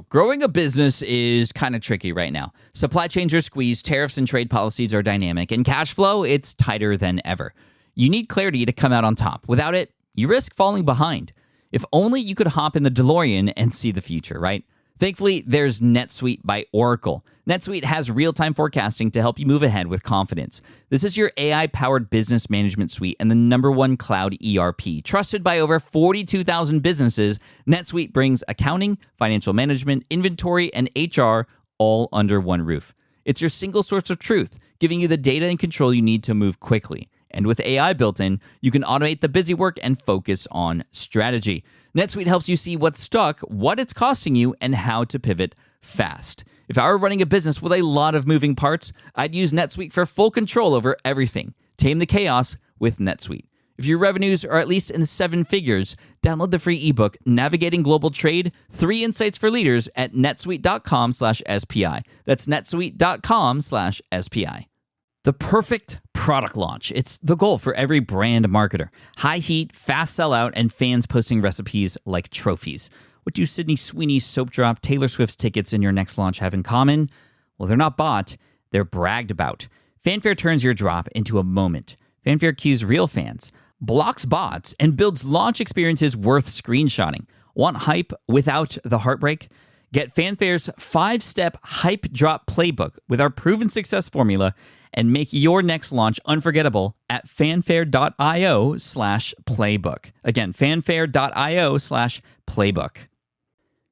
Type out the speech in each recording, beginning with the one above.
Growing a business is kind of tricky right now. Supply chains are squeezed, tariffs and trade policies are dynamic, and cash flow, it's tighter than ever. You need clarity to come out on top. Without it, you risk falling behind. If only you could hop in the DeLorean and see the future, right? Thankfully, there's NetSuite by Oracle. NetSuite has real-time forecasting to help you move ahead with confidence. This is your AI-powered business management suite and the #1 cloud ERP. Trusted by over 42,000 businesses, NetSuite brings accounting, financial management, inventory, and HR all under one roof. It's your single source of truth, giving you the data and control you need to move quickly. And with AI built in, you can automate the busy work and focus on strategy. NetSuite helps you see what's stuck, what it's costing you, and how to pivot fast. If I were running a business with a lot of moving parts, I'd use NetSuite for full control over everything. Tame the chaos with NetSuite. If your revenues are at least in 7 figures, download the free ebook, Navigating Global Trade, 3 Insights for Leaders at netsuite.com/SPI. That's netsuite.com/SPI. The perfect product launch. It's the goal for every brand marketer. High heat, fast sellout, and fans posting recipes like trophies. What do Sydney Sweeney's soap drop, Taylor Swift's tickets, and your next launch have in common? Well, they're not bought, they're bragged about. Fanfare turns your drop into a moment. Fanfare cues real fans, blocks bots, and builds launch experiences worth screenshotting. Want hype without the heartbreak? Get Fanfare's 5-step hype drop playbook with our proven success formula and make your next launch unforgettable at fanfare.io/playbook. Again, fanfare.io/playbook.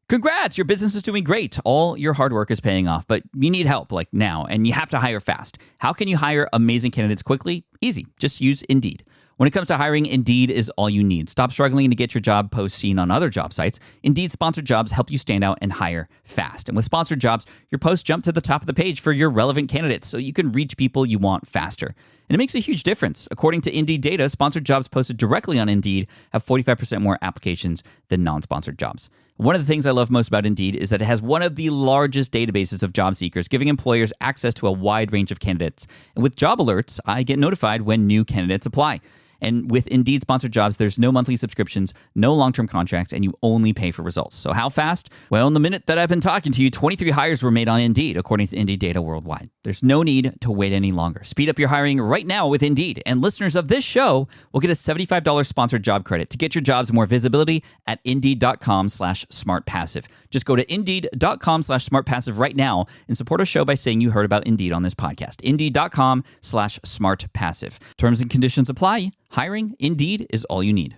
Congrats, your business is doing great. All your hard work is paying off, but you need help like now, and you have to hire fast. How can you hire amazing candidates quickly? Easy. Just use Indeed. When it comes to hiring, Indeed is all you need. Stop struggling to get your job post seen on other job sites. Indeed sponsored jobs help you stand out and hire fast. And with sponsored jobs, your posts jump to the top of the page for your relevant candidates so you can reach people you want faster. And it makes a huge difference. According to Indeed data, sponsored jobs posted directly on Indeed have 45% more applications than non-sponsored jobs. One of the things I love most about Indeed is that it has one of the largest databases of job seekers, giving employers access to a wide range of candidates. And with job alerts, I get notified when new candidates apply. And with Indeed sponsored jobs, there's no monthly subscriptions, no long-term contracts, and you only pay for results. So how fast? Well, in the minute that I've been talking to you, 23 hires were made on Indeed, according to Indeed data worldwide. There's no need to wait any longer. Speed up your hiring right now with Indeed. And listeners of this show will get a $75 sponsored job credit to get your jobs more visibility at Indeed.com/smartpassive. Just go to Indeed.com/smartpassive right now and support our show by saying you heard about Indeed on this podcast. Indeed.com/smartpassive. Terms and conditions apply. Hiring, Indeed, is all you need.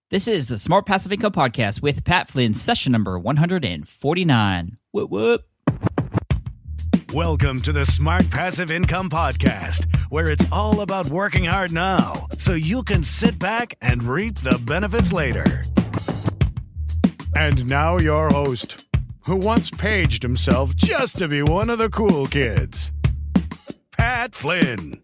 This is the Smart Passive Income Podcast with Pat Flynn, session number 149. What? Welcome to the Smart Passive Income Podcast, where it's all about working hard now so you can sit back and reap the benefits later. And now your host, who once paged himself just to be one of the cool kids, Pat Flynn.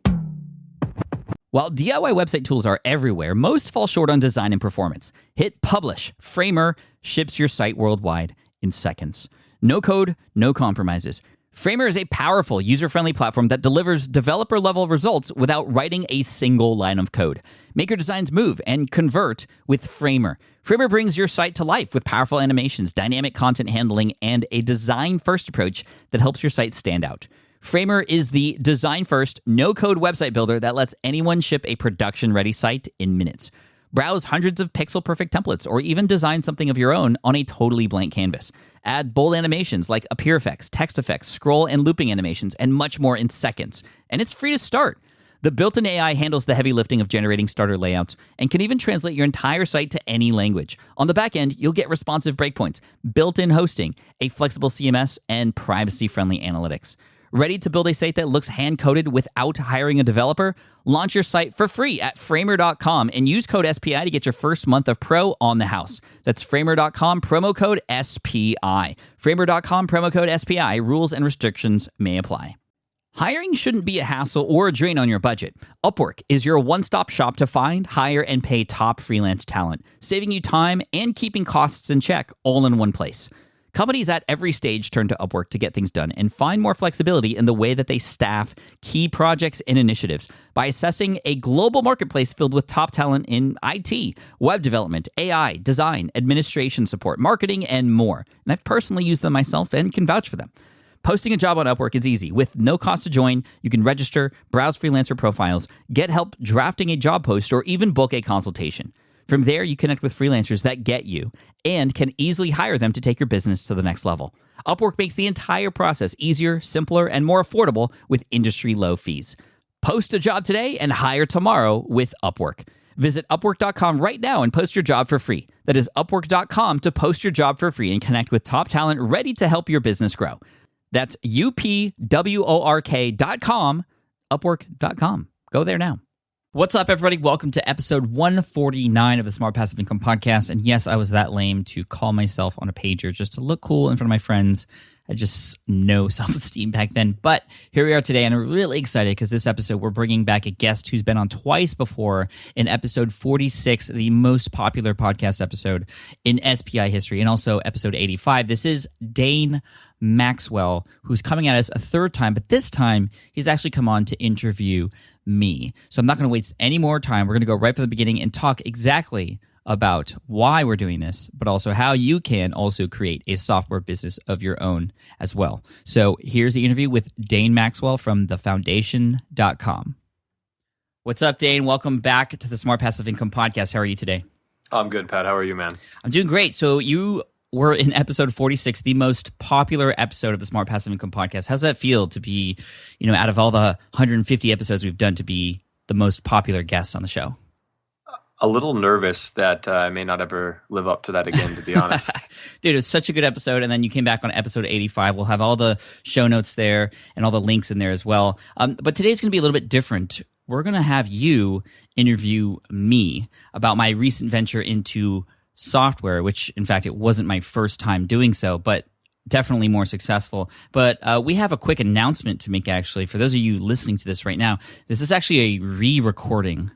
While DIY website tools are everywhere, most fall short on design and performance. Hit publish. Framer ships your site worldwide in seconds. No code, no compromises. Framer is a powerful, user-friendly platform that delivers developer-level results without writing a single line of code. Make your designs move and convert with Framer. Framer brings your site to life with powerful animations, dynamic content handling, and a design-first approach that helps your site stand out. Framer is the design-first, no-code website builder that lets anyone ship a production-ready site in minutes. Browse hundreds of pixel-perfect templates or even design something of your own on a totally blank canvas. Add bold animations like appear effects, text effects, scroll and looping animations, and much more in seconds. And it's free to start. The built-in AI handles the heavy lifting of generating starter layouts and can even translate your entire site to any language. On the back end, you'll get responsive breakpoints, built-in hosting, a flexible CMS, and privacy-friendly analytics. Ready to build a site that looks hand-coded without hiring a developer? Launch your site for free at Framer.com and use code SPI to get your first month of pro on the house. That's Framer.com, promo code SPI. Framer.com, promo code SPI. Rules and restrictions may apply. Hiring shouldn't be a hassle or a drain on your budget. Upwork is your one-stop shop to find, hire, and pay top freelance talent, saving you time and keeping costs in check all in one place. Companies at every stage turn to Upwork to get things done and find more flexibility in the way that they staff key projects and initiatives by assessing a global marketplace filled with top talent in IT, web development, AI, design, administration support, marketing, and more. And I've personally used them myself and can vouch for them. Posting a job on Upwork is easy. With no cost to join, you can register, browse freelancer profiles, get help drafting a job post, or even book a consultation. From there, you connect with freelancers that get you and can easily hire them to take your business to the next level. Upwork makes the entire process easier, simpler, and more affordable with industry-low fees. Post a job today and hire tomorrow with Upwork. Visit Upwork.com right now and post your job for free. That is Upwork.com to post your job for free and connect with top talent ready to help your business grow. That's UPWORK.com, Upwork.com. Go there now. What's up, everybody? Welcome to episode 149 of the Smart Passive Income Podcast. And yes, I was that lame to call myself on a pager just to look cool in front of my friends. I just no self-esteem back then. But here we are today, and I'm really excited because this episode, we're bringing back a guest who's been on twice before in episode 46, the most popular podcast episode in SPI history, and also episode 85. This is Dane Maxwell, who's coming at us a third time, but this time he's actually come on to interview me. So I'm not going to waste any more time. We're going to go right from the beginning and talk exactly about why we're doing this, but also how you can also create a software business of your own as well. So here's the interview with Dane Maxwell from thefoundation.com. What's up, Dane? Welcome back to the Smart Passive Income Podcast. How are you today? I'm good, Pat. How are you, man? I'm doing great. So you were in episode 46, the most popular episode of the Smart Passive Income Podcast. How's that feel to be, out of all the 150 episodes we've done, to be the most popular guest on the show? A little nervous that I may not ever live up to that again, to be honest. Dude, it was such a good episode. And then you came back on episode 85. We'll have all the show notes there and all the links in there as well. But today's going to be a little bit different. We're going to have you interview me about my recent venture into software, which, in fact, it wasn't my first time doing so, but definitely more successful. But we have a quick announcement to make, actually. For those of you listening to this right now, this is actually a re-recording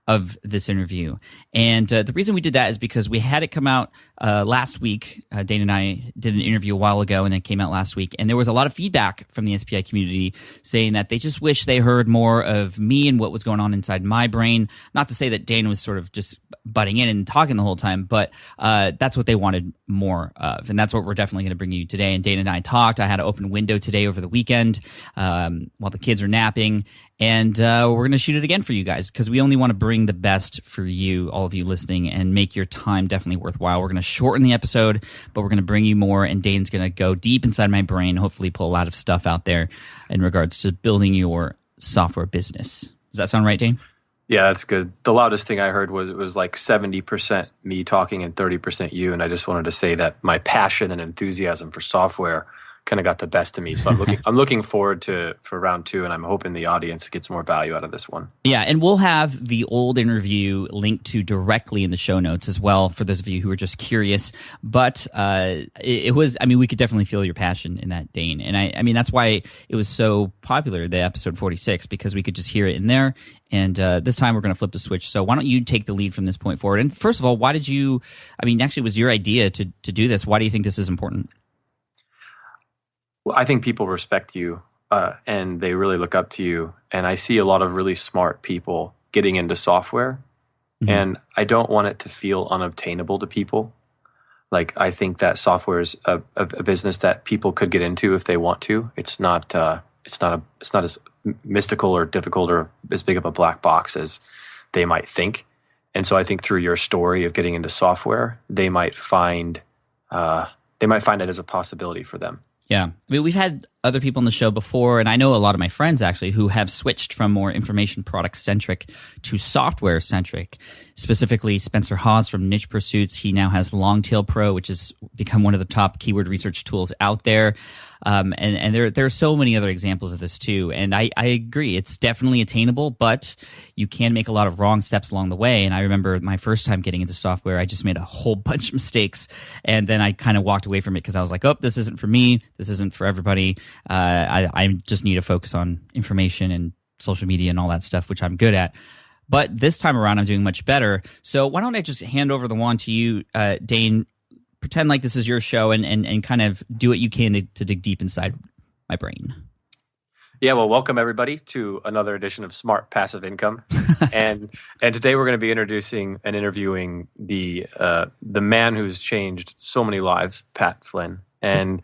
of this interview. And the reason we did that is because we had it come out last week. Dane and I did an interview a while ago, and it came out last week. And there was a lot of feedback from the SPI community saying that they just wish they heard more of me and what was going on inside my brain. Not to say that Dane was sort of just butting in and talking the whole time, but that's what they wanted more of. And that's what we're definitely going to bring you today. And Dane and I talked. I had an open window today over the weekend while the kids are napping. And we're going to shoot it again for you guys because we only want to bring the best for you, all of you listening, and make your time definitely worthwhile. We're going to shorten the episode, but we're going to bring you more, and Dane's going to go deep inside my brain, hopefully pull a lot of stuff out there in regards to building your software business. Does that sound right, Dane? Yeah, that's good. The loudest thing I heard was it was like 70% me talking and 30% you, and I just wanted to say that my passion and enthusiasm for software kind of got the best of me. So I'm looking forward for round two, and I'm hoping the audience gets more value out of this one. Yeah, and we'll have the old interview linked to directly in the show notes as well for those of you who are just curious. But it was, we could definitely feel your passion in that, Dane. And I mean, that's why it was so popular, the episode 46, because we could just hear it in there. And this time we're going to flip the switch. So why don't you take the lead from this point forward? And first of all, why did you, actually it was your idea to do this. Why do you think this is important? Well, I think people respect you and they really look up to you. And I see a lot of really smart people getting into software. Mm-hmm. And I don't want it to feel unobtainable to people. Like, I think that software is a business that people could get into if they want to. It's not as mystical or difficult or as big of a black box as they might think. And so I think through your story of getting into software, they might find it as a possibility for them. Yeah. We've had other people on the show before, and I know a lot of my friends actually who have switched from more information product centric to software centric. Specifically, Spencer Hawes from Niche Pursuits. He now has Longtail Pro, which has become one of the top keyword research tools out there. And there are so many other examples of this too. And I agree, it's definitely attainable, but you can make a lot of wrong steps along the way. And I remember my first time getting into software, I just made a whole bunch of mistakes. And then I kind of walked away from it because I was like, oh, this isn't for me. This isn't for everybody. I just need to focus on information and social media and all that stuff, which I'm good at. But this time around, I'm doing much better. So why don't I just hand over the wand to you, Dane? pretend like this is your show and kind of do what you can to dig deep inside my brain. Yeah, well, welcome everybody to another edition of Smart Passive Income, and today we're going to be introducing and interviewing the man who's changed so many lives, Pat Flynn. And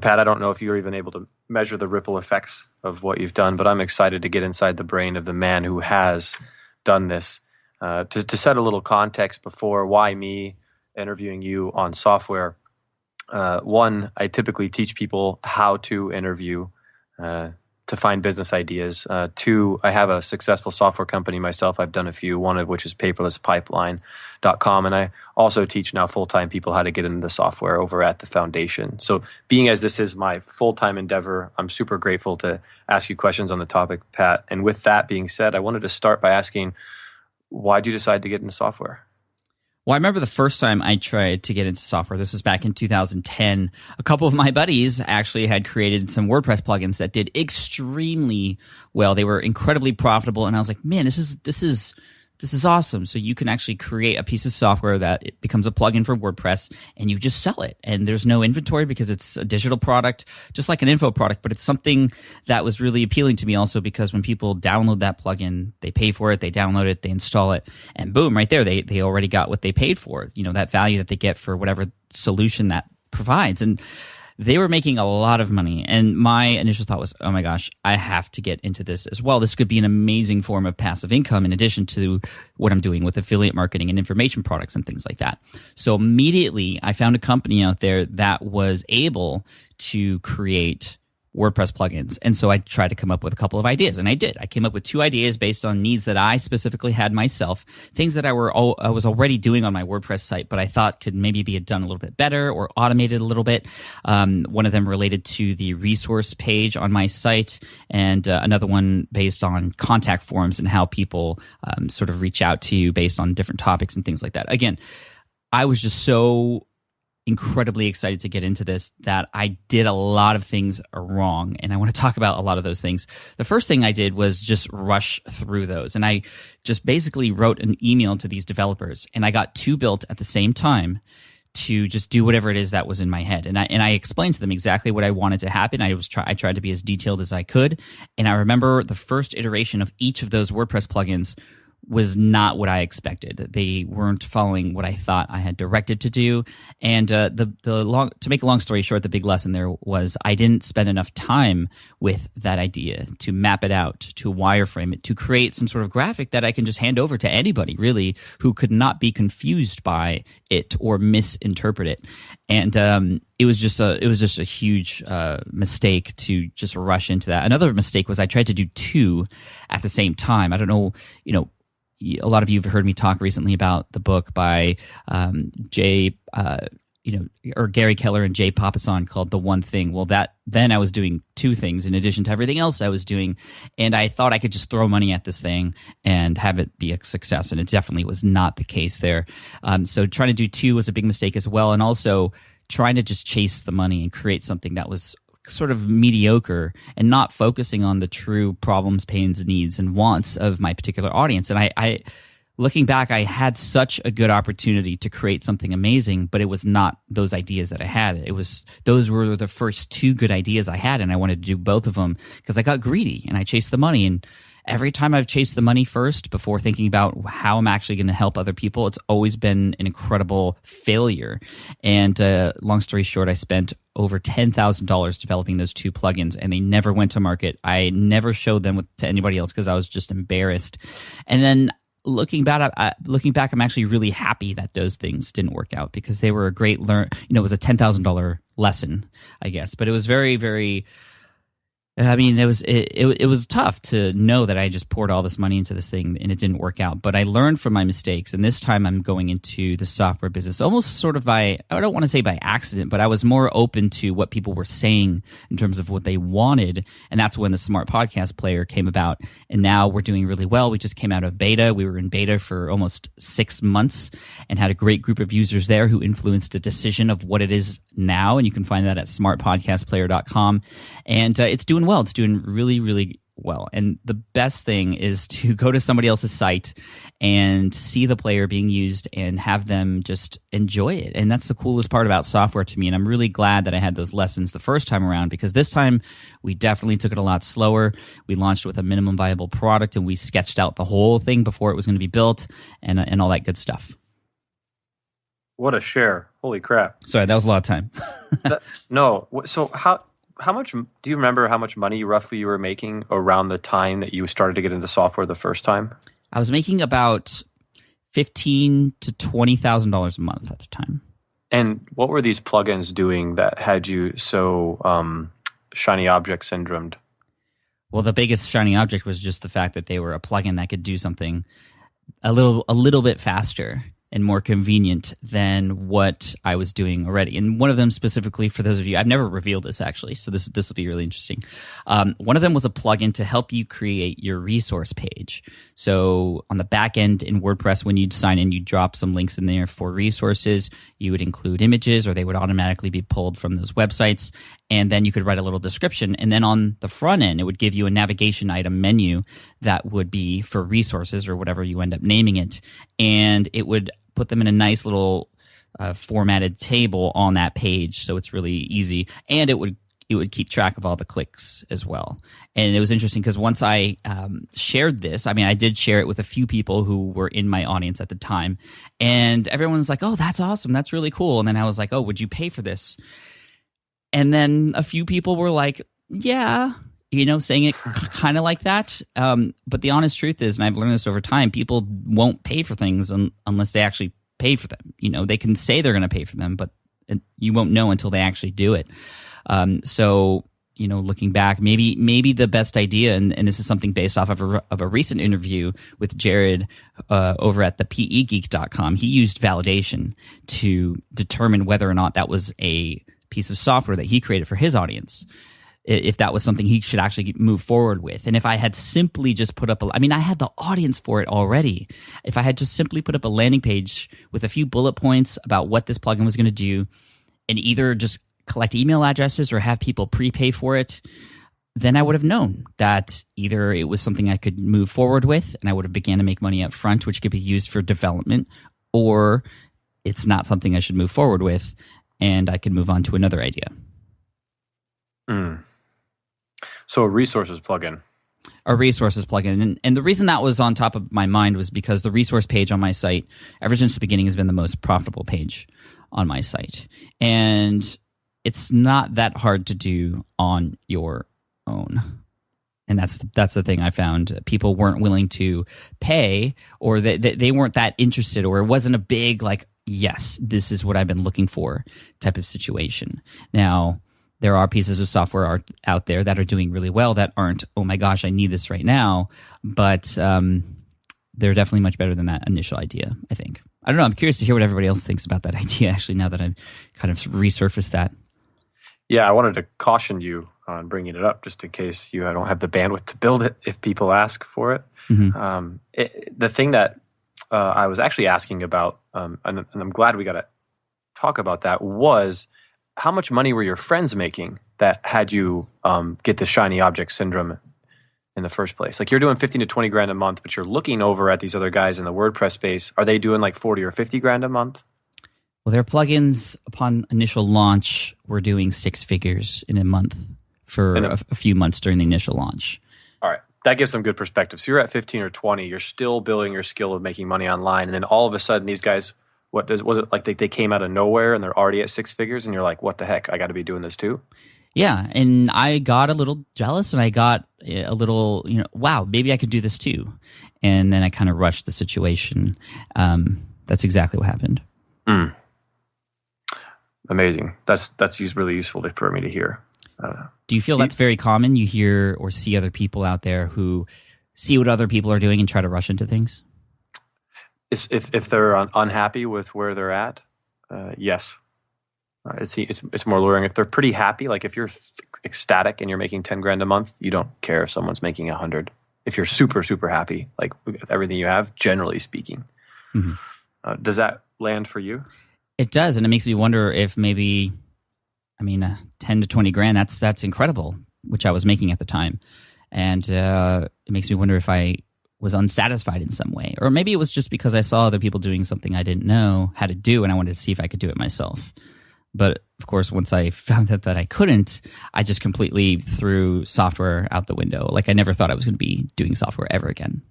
Pat, I don't know if you're even able to measure the ripple effects of what you've done, but I'm excited to get inside the brain of the man who has done this. To set a little context before why me interviewing you on software. One, I typically teach people how to interview to find business ideas. Two, I have a successful software company myself. I've done a few, one of which is paperlesspipeline.com. And I also teach now full-time people how to get into the software over at the foundation. So being as this is my full-time endeavor, I'm super grateful to ask you questions on the topic, Pat. And with that being said, I wanted to start by asking, why'd you decide to get into software? Well, I remember the first time I tried to get into software. This was back in 2010. A couple of my buddies actually had created some WordPress plugins that did extremely well. They were incredibly profitable, and I was like, man, this is awesome. So you can actually create a piece of software that it becomes a plugin for WordPress, and you just sell it. And there's no inventory because it's a digital product, just like an info product. But it's something that was really appealing to me also because when people download that plugin, they pay for it, they download it, they install it, and boom, right there, they already got what they paid for. You know, that value that they get for whatever solution that provides. And they were making a lot of money, and my initial thought was, oh my gosh, I have to get into this as well. This could be an amazing form of passive income in addition to what I'm doing with affiliate marketing and information products and things like that. So immediately, I found a company out there that was able to create WordPress plugins. And so I tried to come up with a couple of ideas, and I did. I came up with 2 ideas based on needs that I specifically had myself, things that I was already doing on my WordPress site, but I thought could maybe be done a little bit better or automated a little bit. One of them related to the resource page on my site, and another one based on contact forms and how people sort of reach out to you based on different topics and things like that. Again, I was just so incredibly excited to get into this that I did a lot of things wrong, and I want to talk about a lot of those things. The first thing I did was just rush through those, and I just basically wrote an email to these developers, and I got 2 built at the same time to just do whatever it is that was in my head. And I explained to them exactly what I wanted to happen. I tried to be as detailed as I could, and I remember the first iteration of each of those WordPress plugins was not what I expected. They weren't following what I thought I had directed to do. And to make a long story short, the big lesson there was I didn't spend enough time with that idea to map it out, to wireframe it, to create some sort of graphic that I can just hand over to anybody really who could not be confused by it or misinterpret it. And it was just a huge mistake to just rush into that. Another mistake was I tried to do 2 at the same time. I don't know, a lot of you have heard me talk recently about the book by Gary Keller and Jay Papasan called The One Thing. Well, then I was doing 2 things in addition to everything else I was doing, and I thought I could just throw money at this thing and have it be a success, and it definitely was not the case there. So trying to do 2 was a big mistake as well, and also trying to just chase the money and create something that was sort of mediocre and not focusing on the true problems, pains, needs, and wants of my particular audience. And I looking back, I had such a good opportunity to create something amazing, but it was not those ideas that I had. Those were the first 2 good ideas I had, and I wanted to do both of them because I got greedy and I chased the money. And every time I've chased the money first before thinking about how I'm actually going to help other people, it's always been an incredible failure. And long story short, I spent over $10,000 developing those 2 plugins, and they never went to market. I never showed them to anybody else because I was just embarrassed. And then looking back, I'm actually really happy that those things didn't work out because they were a great it was a $10,000 lesson, I guess. But it was very, very I mean, it was tough to know that I just poured all this money into this thing and it didn't work out. But I learned from my mistakes, and this time I'm going into the software business almost sort of I don't want to say by accident, but I was more open to what people were saying in terms of what they wanted, and that's when the Smart Podcast Player came about. And now we're doing really well. We just came out of beta. We were in beta for almost 6 months and had a great group of users there who influenced a decision of what it is now, and you can find that at smartpodcastplayer.com. And it's doing well. It's doing really, really well. And the best thing is to go to somebody else's site and see the player being used and have them just enjoy it. And that's the coolest part about software to me. And I'm really glad that I had those lessons the first time around, because this time we definitely took it a lot slower. We launched with a minimum viable product, and we sketched out the whole thing before it was going to be built and all that good stuff. What a share. Holy crap. Sorry, that was a lot of time. No. So how much, do you remember how much money roughly you were making around the time that you started to get into software the first time? I was making about $15,000 to $20,000 a month at the time. And what were these plugins doing that had you so shiny object syndromed? Well, the biggest shiny object was just the fact that they were a plugin that could do something a little bit faster and more convenient than what I was doing already. And one of them specifically, for those of you, I've never revealed this actually, so this will be really interesting. One of them was a plugin to help you create your resource page. So on the back end in WordPress, when you'd sign in, you'd drop some links in there for resources. You would include images, or they would automatically be pulled from those websites. And then you could write a little description. And then on the front end, it would give you a navigation item menu that would be for resources or whatever you end up naming it. And it would put them in a nice little formatted table on that page, so it's really easy. And it would keep track of all the clicks as well. And it was interesting because once I shared this, I did share it with a few people who were in my audience at the time, and everyone was like, "Oh, that's awesome! That's really cool." And then I was like, "Oh, would you pay for this?" And then a few people were like, "Yeah." Saying it kind of like that. But the honest truth is, and I've learned this over time, people won't pay for things unless they actually pay for them. They can say they're going to pay for them, but you won't know until they actually do it. So, looking back, maybe the best idea, and this is something based off of a recent interview with Jared over at the PEgeek.com. He used validation to determine whether or not that was a piece of software that he created for his audience, if that was something he should actually move forward with. And if I had simply just put up I had the audience for it already. If I had just simply put up a landing page with a few bullet points about what this plugin was going to do, and either just collect email addresses or have people prepay for it, then I would have known that either it was something I could move forward with and I would have began to make money up front, which could be used for development, or it's not something I should move forward with and I could move on to another idea. So a resources plugin. A resources plugin. And the reason that was on top of my mind was because the resource page on my site, ever since the beginning, has been the most profitable page on my site. And it's not that hard to do on your own. And that's the thing I found. People weren't willing to pay, or they weren't that interested, or it wasn't a big, like, yes, this is what I've been looking for type of situation. Now, there are pieces of software out there that are doing really well that aren't, oh my gosh, I need this right now. But they're definitely much better than that initial idea, I think. I don't know. I'm curious to hear what everybody else thinks about that idea, actually, now that I've kind of resurfaced that. Yeah, I wanted to caution you on bringing it up just in case you don't have the bandwidth to build it if people ask for it. Mm-hmm. The thing that I was actually asking about, and I'm glad we got to talk about that, was how much money were your friends making that had you get the shiny object syndrome in the first place? Like, you're doing 15 to 20 grand a month, but you're looking over at these other guys in the WordPress space. Are they doing like 40 or 50 grand a month? Well, their plugins upon initial launch were doing six figures in a month for a few months during the initial launch. All right. That gives some good perspective. So you're at 15 or 20, you're still building your skill of making money online. And then all of a sudden these guys, was it like they came out of nowhere and they're already at six figures and you're like, what the heck? I got to be doing this too? Yeah. And I got a little jealous and I got a little, wow, maybe I could do this too. And then I kind of rushed the situation. That's exactly what happened. Amazing. That's really useful for me to hear. Do you feel that's very common? You hear or see other people out there who see what other people are doing and try to rush into things? If they're unhappy with where they're at, yes. It's more alluring. If they're pretty happy, like if you're ecstatic and you're making 10 grand a month, you don't care if someone's making 100. If you're super, super happy, like with everything you have, generally speaking. Mm-hmm. Does that land for you? It does, and it makes me wonder if maybe, 10 to 20 grand, that's incredible, which I was making at the time. And it makes me wonder if I was unsatisfied in some way. Or maybe it was just because I saw other people doing something I didn't know how to do, and I wanted to see if I could do it myself. But of course, once I found out that I couldn't, I just completely threw software out the window. Like, I never thought I was going to be doing software ever again.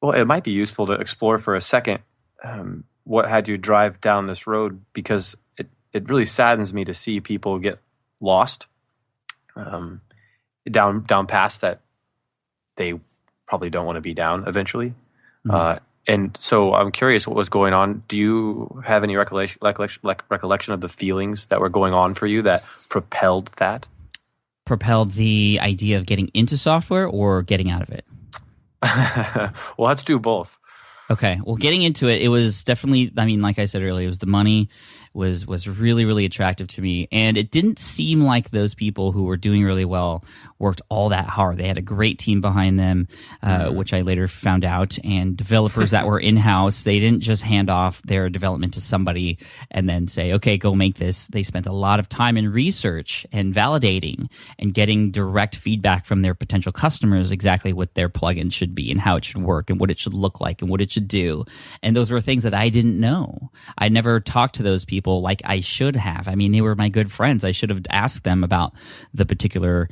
Well, it might be useful to explore for a second what had you drive down this road, because it really saddens me to see people get lost down paths that they probably don't want to be down eventually. Mm-hmm. And so I'm curious what was going on. Do you have any recollection of the feelings that were going on for you that propelled that? Propelled the idea of getting into software or getting out of it? Well, let's do both. Okay. Well, getting into it, it was definitely, I mean, like I said earlier, it was the money was really, really attractive to me. And it didn't seem like those people who were doing really well worked all that hard. They had a great team behind them, which I later found out, and developers that were in-house. They didn't just hand off their development to somebody and then say, okay, go make this. They spent a lot of time in research and validating and getting direct feedback from their potential customers exactly what their plugin should be and how it should work and what it should look like and what it should do. And those were things that I didn't know. I never talked to those people like I should have. I mean, they were my good friends. I should have asked them about the particular,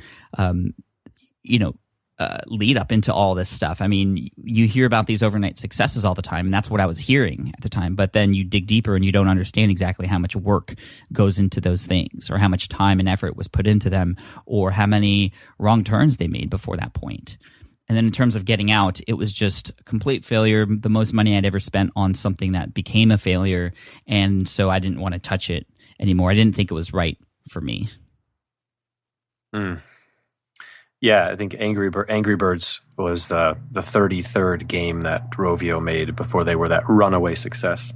lead up into all this stuff. I mean, you hear about these overnight successes all the time, and that's what I was hearing at the time. But then you dig deeper and you don't understand exactly how much work goes into those things, or how much time and effort was put into them, or how many wrong turns they made before that point. And then in terms of getting out, it was just a complete failure, the most money I'd ever spent on something that became a failure. And so I didn't want to touch it anymore. I didn't think it was right for me. Yeah, I think Angry Birds was the 33rd game that Rovio made before they were that runaway success.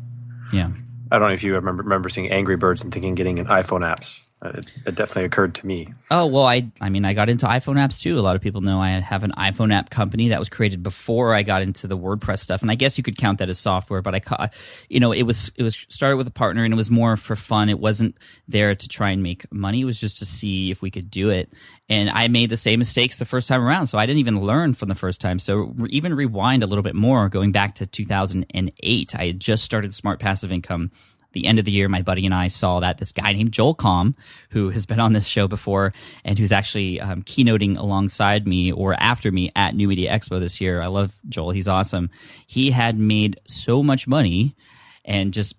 Yeah. I don't know if you remember seeing Angry Birds and thinking getting an iPhone apps. It definitely occurred to me. Oh, well, I mean, I got into iPhone apps too. A lot of people know I have an iPhone app company that was created before I got into the WordPress stuff. And I guess you could count that as software, but it was started with a partner, and it was more for fun. It wasn't there to try and make money. It was just to see if we could do it. And I made the same mistakes the first time around, so I didn't even learn from the first time. So even rewind a little bit more, going back to 2008, I had just started Smart Passive Income. The end of the year, my buddy and I saw that this guy named Joel Comm, who has been on this show before and who's actually keynoting alongside me or after me at New Media Expo this year. I love Joel. He's awesome. He had made so much money and just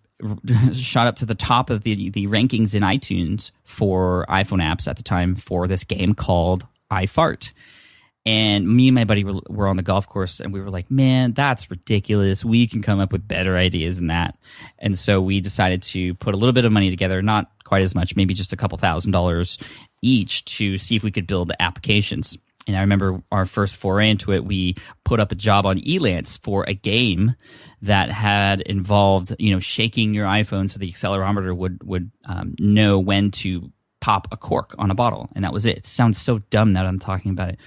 shot up to the top of the rankings in iTunes for iPhone apps at the time for this game called iFart. And me and my buddy were on the golf course, and we were like, man, that's ridiculous. We can come up with better ideas than that. And so we decided to put a little bit of money together, not quite as much, maybe just a couple $1,000s each, to see if we could build applications. And I remember our first foray into it, we put up a job on Elance for a game that had involved, shaking your iPhone so the accelerometer would know when to pop a cork on a bottle, and that was it. It sounds so dumb that I'm talking about it.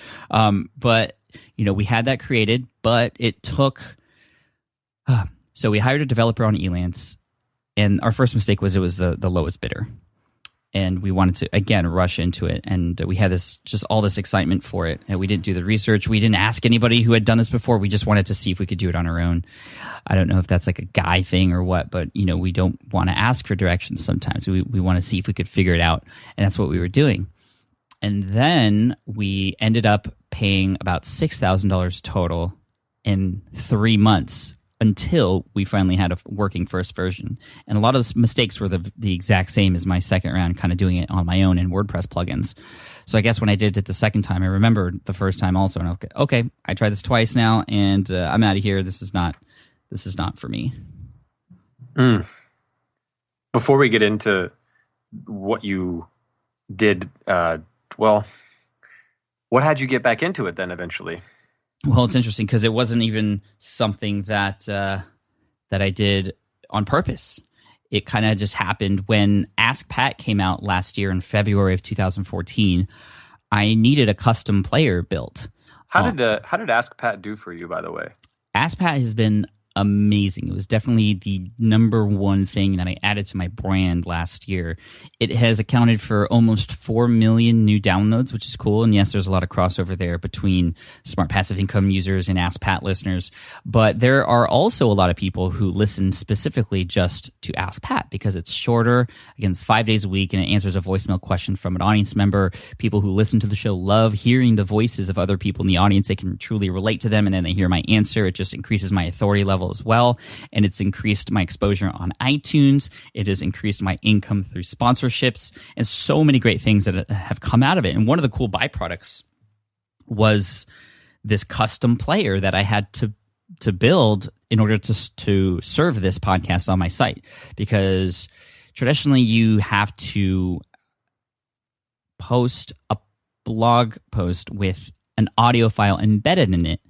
But, we had that created, but it took... so we hired a developer on Elance, and our first mistake was it was the lowest bidder. And we wanted to, again, rush into it. And we had all this excitement for it. And we didn't do the research. We didn't ask anybody who had done this before. We just wanted to see if we could do it on our own. I don't know if that's like a guy thing or what, but, we don't want to ask for directions sometimes. We want to see if we could figure it out. And that's what we were doing. And then we ended up paying about $6,000 total in 3 months until we finally had a working first version. And a lot of those mistakes were the exact same as my second round, kind of doing it on my own in WordPress plugins. So I guess when I did it the second time, I remembered the first time also, and okay, I tried this twice now, and I'm out of here. This is not for me. Before we get into what you did, what had you get back into it then eventually? Well, it's interesting because it wasn't even something that I did on purpose. It kind of just happened when Ask Pat came out last year in February of 2014. I needed a custom player built. How did Ask Pat do for you, by the way? Ask Pat has been amazing. It was definitely the number one thing that I added to my brand last year. It has accounted for almost 4 million new downloads, which is cool. And yes, there's a lot of crossover there between Smart Passive Income users and Ask Pat listeners. But there are also a lot of people who listen specifically just to Ask Pat because it's shorter. Again, it's 5 days a week and it answers a voicemail question from an audience member. People who listen to the show love hearing the voices of other people in the audience. They can truly relate to them, and then they hear my answer. It just increases my authority level as well, and it's increased my exposure on iTunes. It has increased my income through sponsorships, and so many great things that have come out of it. And one of the cool byproducts was this custom player that I had to build in order to serve this podcast on my site, because traditionally you have to post a blog post with an audio file embedded in it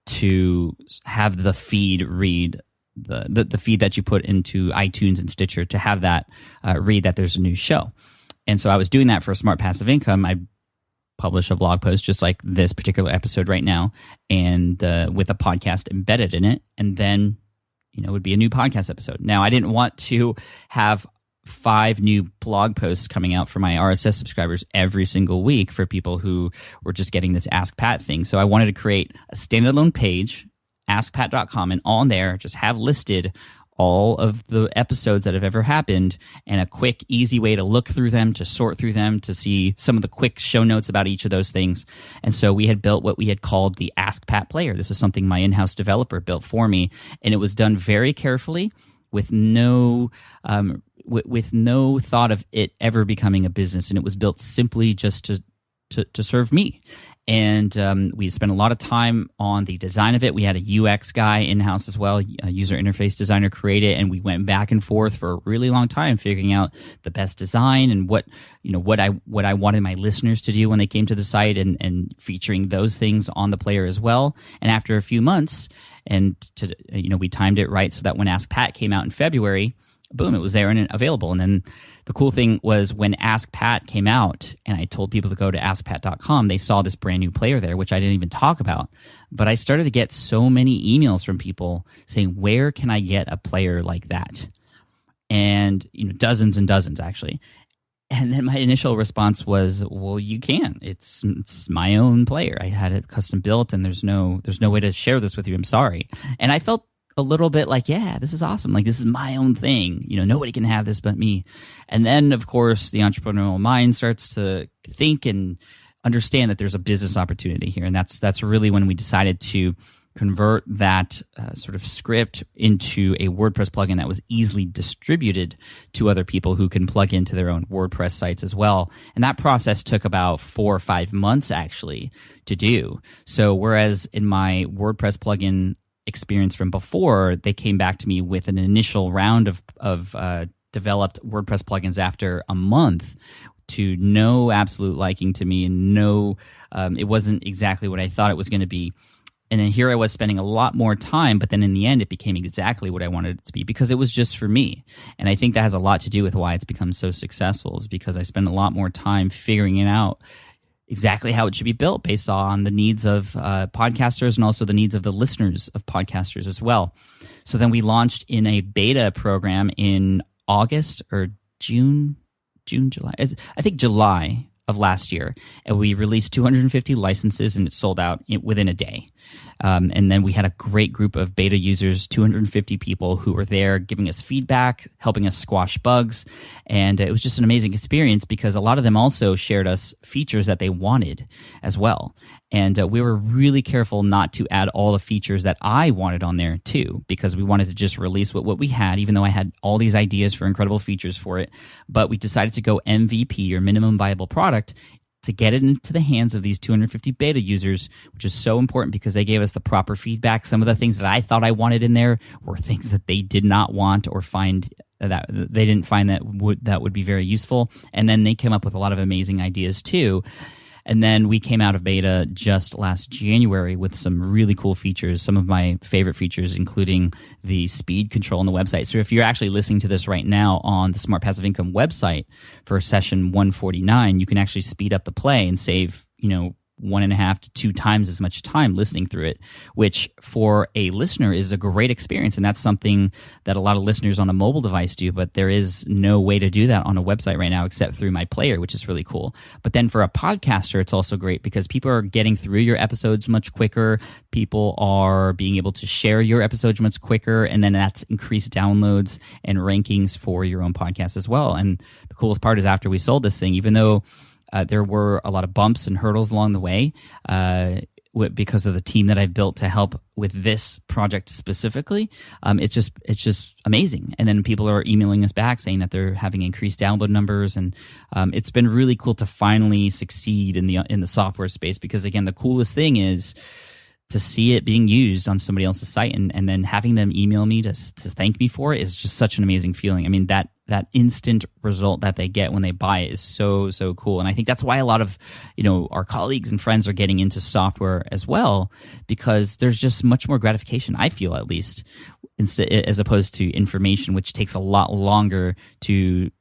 to have the feed read the feed that you put into iTunes and Stitcher, to have that read that there's a new show. And so I was doing that for Smart Passive Income. I publish a blog post just like this particular episode right now, and with a podcast embedded in it, and then it would be a new podcast episode. Now, I didn't want to have 5 new blog posts coming out for my RSS subscribers every single week for people who were just getting this Ask Pat thing. So I wanted to create a standalone page, askpat.com, and on there just have listed all of the episodes that have ever happened, and a quick, easy way to look through them, to sort through them, to see some of the quick show notes about each of those things. And so we had built what we had called the Ask Pat player. This is something my in-house developer built for me, and it was done very carefully with no thought of it ever becoming a business, and it was built simply just to serve me. And we spent a lot of time on the design of it. We had a UX guy in-house as well, a user interface designer, create it, and we went back and forth for a really long time figuring out the best design and what I wanted my listeners to do when they came to the site, and featuring those things on the player as well. And after a few months, and we timed it right so that when Ask Pat came out in February, boom, it was there and available. And then the cool thing was when Ask Pat came out and I told people to go to askpat.com, they saw this brand new player there, which I didn't even talk about. But I started to get so many emails from people saying, where can I get a player like that? And dozens and dozens, actually. And then my initial response was, well, you can. It's my own player. I had it custom built, and there's no way to share this with you. I'm sorry. And I felt a little bit like, yeah, this is awesome. Like, this is my own thing. Nobody can have this but me. And then, of course, the entrepreneurial mind starts to think and understand that there's a business opportunity here. And that's really when we decided to convert that sort of script into a WordPress plugin that was easily distributed to other people who can plug into their own WordPress sites as well. And that process took about 4 or 5 months actually to do. So whereas in my WordPress plugin experience from before, they came back to me with an initial round of developed WordPress plugins after a month, to no absolute liking to me, and it wasn't exactly what I thought it was going to be. And then here I was spending a lot more time, but then in the end it became exactly what I wanted it to be, because it was just for me. And I think that has a lot to do with why it's become so successful, is because I spend a lot more time figuring it out exactly how it should be built based on the needs of podcasters, and also the needs of the listeners of podcasters as well. So then we launched in a beta program in August or July. I think July of last year, and we released 250 licenses, and it sold out within a day. And then we had a great group of beta users, 250 people who were there giving us feedback, helping us squash bugs. And it was just an amazing experience, because a lot of them also shared us features that they wanted as well. And we were really careful not to add all the features that I wanted on there too, because we wanted to just release what we had, even though I had all these ideas for incredible features for it. But we decided to go MVP, or minimum viable product, to get it into the hands of these 250 beta users, which is so important because they gave us the proper feedback. Some of the things that I thought I wanted in there were things that they did not want, or find that they didn't find that would be very useful. And then they came up with a lot of amazing ideas too. And then we came out of beta just last January with some really cool features, some of my favorite features, including the speed control on the website. So if you're actually listening to this right now on the Smart Passive Income website for session 149, you can actually speed up the play and save, 1.5 to 2 times as much time listening through it, which for a listener is a great experience. And that's something that a lot of listeners on a mobile device do, but there is no way to do that on a website right now except through my player, which is really cool. But then for a podcaster, it's also great because people are getting through your episodes much quicker. People are being able to share your episodes much quicker, and then that's increased downloads and rankings for your own podcast as well. And the coolest part is after we sold this thing, even though there were a lot of bumps and hurdles along the way because of the team that I've built to help with this project specifically. It's just amazing. And then people are emailing us back saying that they're having increased download numbers, and it's been really cool to finally succeed in the software space. Because again, the coolest thing is to see it being used on somebody else's site, and then having them email me to thank me for it is just such an amazing feeling. I mean, that instant result that they get when they buy it is so cool. And I think that's why a lot of, our colleagues and friends are getting into software as well, because there's just much more gratification, I feel, at least, as opposed to information, which takes a lot longer to,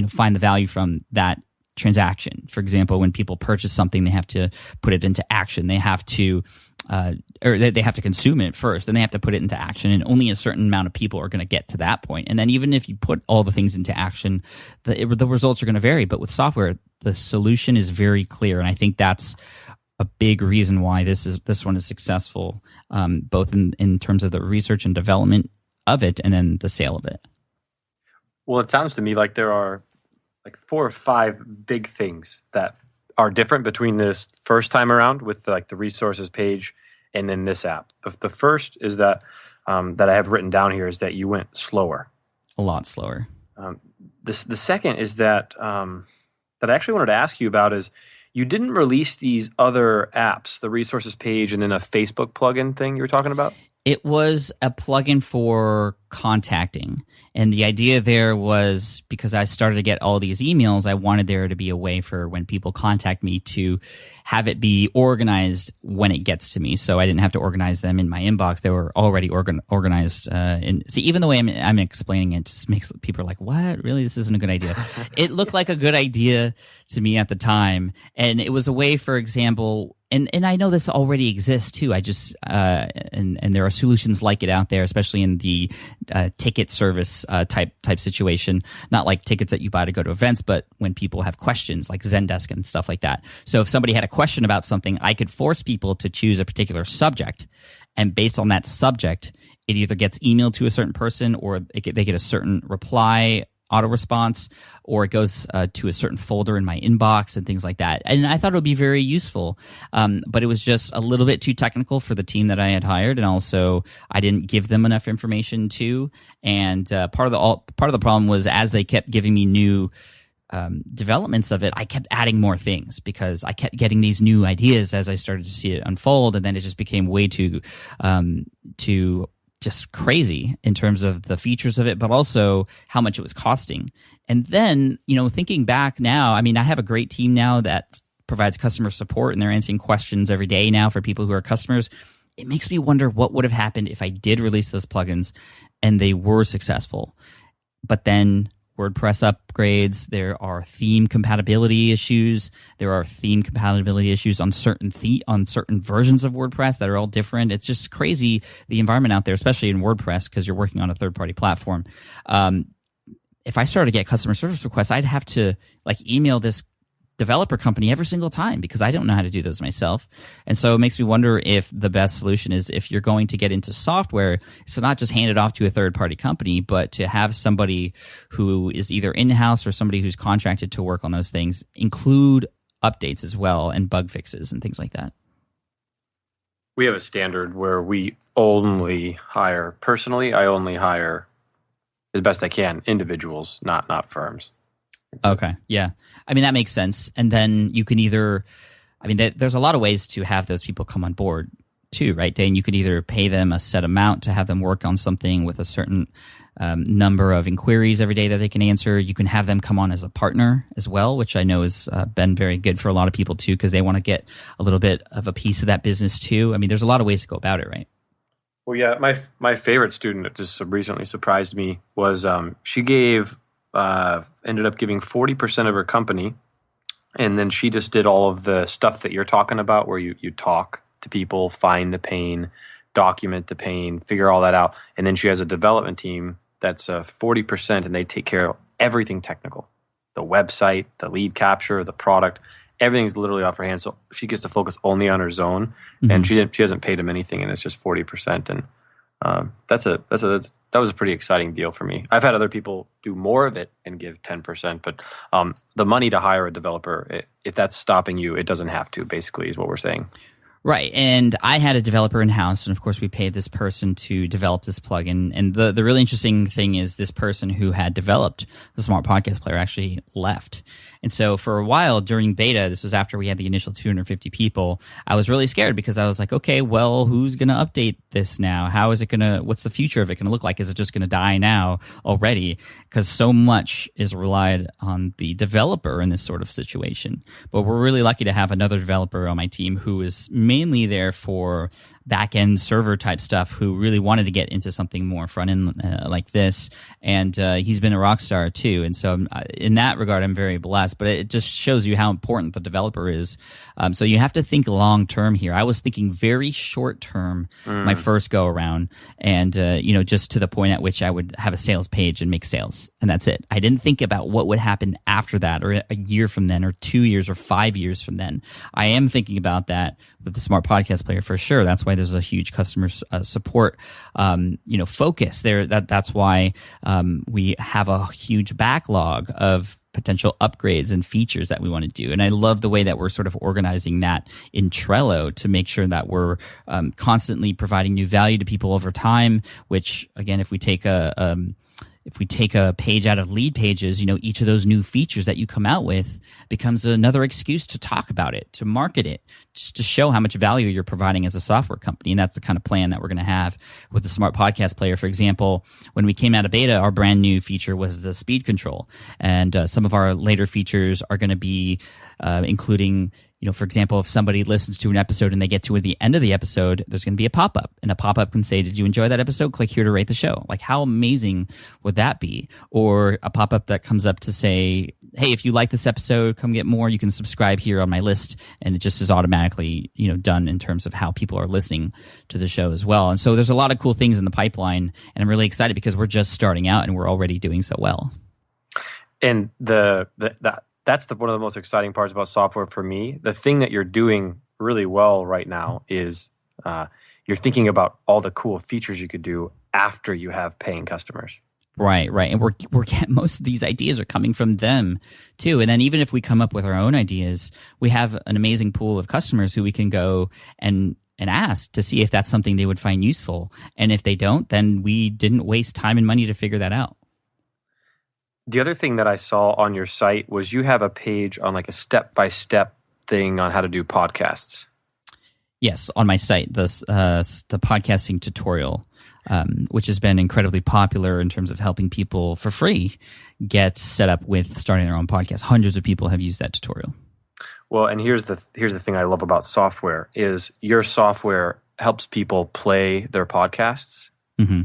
find the value from that transaction. For example, when people purchase something, they have to put it into action. They have to they have to consume it first, then they have to put it into action, and only a certain amount of people are going to get to that point. And then even if you put all the things into action, the results are going to vary. But with software, the solution is very clear, and I think that's a big reason why this one is successful, both in terms of the research and development of it, and then the sale of it. Well, it sounds to me like there are like 4 or 5 big things that are different between this first time around with like the resources page and then this app. The first is that I have written down here is that you went slower, a lot slower. The second is that I actually wanted to ask you about is you didn't release these other apps, the resources page and then a Facebook plugin thing you were talking about. It was a plugin for contacting. And the idea there was because I started to get all these emails, I wanted there to be a way for when people contact me to have it be organized when it gets to me. So I didn't have to organize them in my inbox. They were already organized. See, even the way I'm explaining it just makes people like, what? Really? This isn't a good idea. It looked like a good idea to me at the time. And it was a way, for example, and I know this already exists too. I just and there are solutions like it out there, especially in the ticket service type situation. Not like tickets that you buy to go to events, but when people have questions like Zendesk and stuff like that. So if somebody had a question about something, I could force people to choose a particular subject, and based on that subject, it either gets emailed to a certain person, or they get a certain reply auto response, or it goes to a certain folder in my inbox and things like that. And I thought it would be very useful, but it was just a little bit too technical for the team that I had hired, and also I didn't give them enough information too. And part of the problem was as they kept giving me new developments of it, I kept adding more things because I kept getting these new ideas as I started to see it unfold, and then it just became way too just crazy in terms of the features of it, but also how much it was costing. And then, thinking back now, I mean, I have a great team now that provides customer support, and they're answering questions every day now for people who are customers. It makes me wonder what would have happened if I did release those plugins and they were successful. But then WordPress upgrades, there are theme compatibility issues. There are theme compatibility issues on certain versions of WordPress that are all different. It's just crazy, the environment out there, especially in WordPress, because you're working on a third-party platform. If I started to get customer service requests, I'd have to email this developer company every single time because I don't know how to do those myself. And so it makes me wonder if the best solution is, if you're going to get into software, so not just hand it off to a third-party company, but to have somebody who is either in-house or somebody who's contracted to work on those things include updates as well and bug fixes and things like that. We have a standard where we only hire, personally, I only hire as best I can individuals, not firms. Okay, yeah. I mean, that makes sense. And then you can there's a lot of ways to have those people come on board too, right, Dane? You could either pay them a set amount to have them work on something with a certain number of inquiries every day that they can answer. You can have them come on as a partner as well, which I know has been very good for a lot of people too, because they want to get a little bit of a piece of that business too. I mean, there's a lot of ways to go about it, right? Well, yeah, my favorite student that just recently surprised me was she ended up giving 40% of her company And then she just did all of the stuff that you're talking about, where you talk to people, find the pain, document the pain, figure all that out. And then she has a development team that's 40%, and they take care of everything technical. The website, the lead capture, the product, everything's literally off her hands. So she gets to focus only on her zone, and she hasn't paid them anything, and it's just 40%. And that was a pretty exciting deal for me. I've had other people do more of it and give 10%, but the money to hire a developer, if that's stopping you, it doesn't have to, basically, is what we're saying. Right, and I had a developer in-house, and of course we paid this person to develop this plugin. And the really interesting thing is this person who had developed the Smart Podcast Player actually left. And so for a while during beta, this was after we had the initial 250 people, I was really scared because I was like, okay, well, who's going to update this now? How is it going to, what's the future of it going to look like? Is it just going to die now already? Because so much is relied on the developer in this sort of situation. But we're really lucky to have another developer on my team who is mainly there for back-end server type stuff, who really wanted to get into something more front-end like this. And he's been a rock star too. And so in that regard, I'm very blessed. But it just shows you how important the developer is. So you have to think long-term here. I was thinking very short-term my first go-around, and just to the point at which I would have a sales page and make sales. And that's it. I didn't think about what would happen after that, or a year from then, or 2 years, or 5 years from then. I am thinking about that with the Smart Podcast Player for sure. That's why there's a huge customer support, focus there. That's why we have a huge backlog of potential upgrades and features that we want to do. And I love the way that we're sort of organizing that in Trello to make sure that we're constantly providing new value to people over time, which, again, if we take a page out of lead pages, each of those new features that you come out with becomes another excuse to talk about it, to market it, just to show how much value you're providing as a software company. And that's the kind of plan that we're going to have with the Smart Podcast Player. For example, when we came out of beta, our brand new feature was the speed control. And some of our later features are going to be including, for example, if somebody listens to an episode and they get to the end of the episode, there's going to be a pop-up. And a pop-up can say, did you enjoy that episode? Click here to rate the show. Like, how amazing would that be? Or a pop-up that comes up to say, hey, if you like this episode, come get more. You can subscribe here on my list. And it just is automatically, done in terms of how people are listening to the show as well. And so there's a lot of cool things in the pipeline. And I'm really excited because we're just starting out and we're already doing so well. And that's one of the most exciting parts about software for me. The thing that you're doing really well right now is you're thinking about all the cool features you could do after you have paying customers. Right. And we're most of these ideas are coming from them too. And then even if we come up with our own ideas, we have an amazing pool of customers who we can go and ask to see if that's something they would find useful. And if they don't, then we didn't waste time and money to figure that out. The other thing that I saw on your site was you have a page on like a step-by-step thing on how to do podcasts. Yes, on my site, the podcasting tutorial, which has been incredibly popular in terms of helping people for free get set up with starting their own podcast. Hundreds of people have used that tutorial. Well, and here's the thing I love about software is your software helps people play their podcasts. Mm-hmm.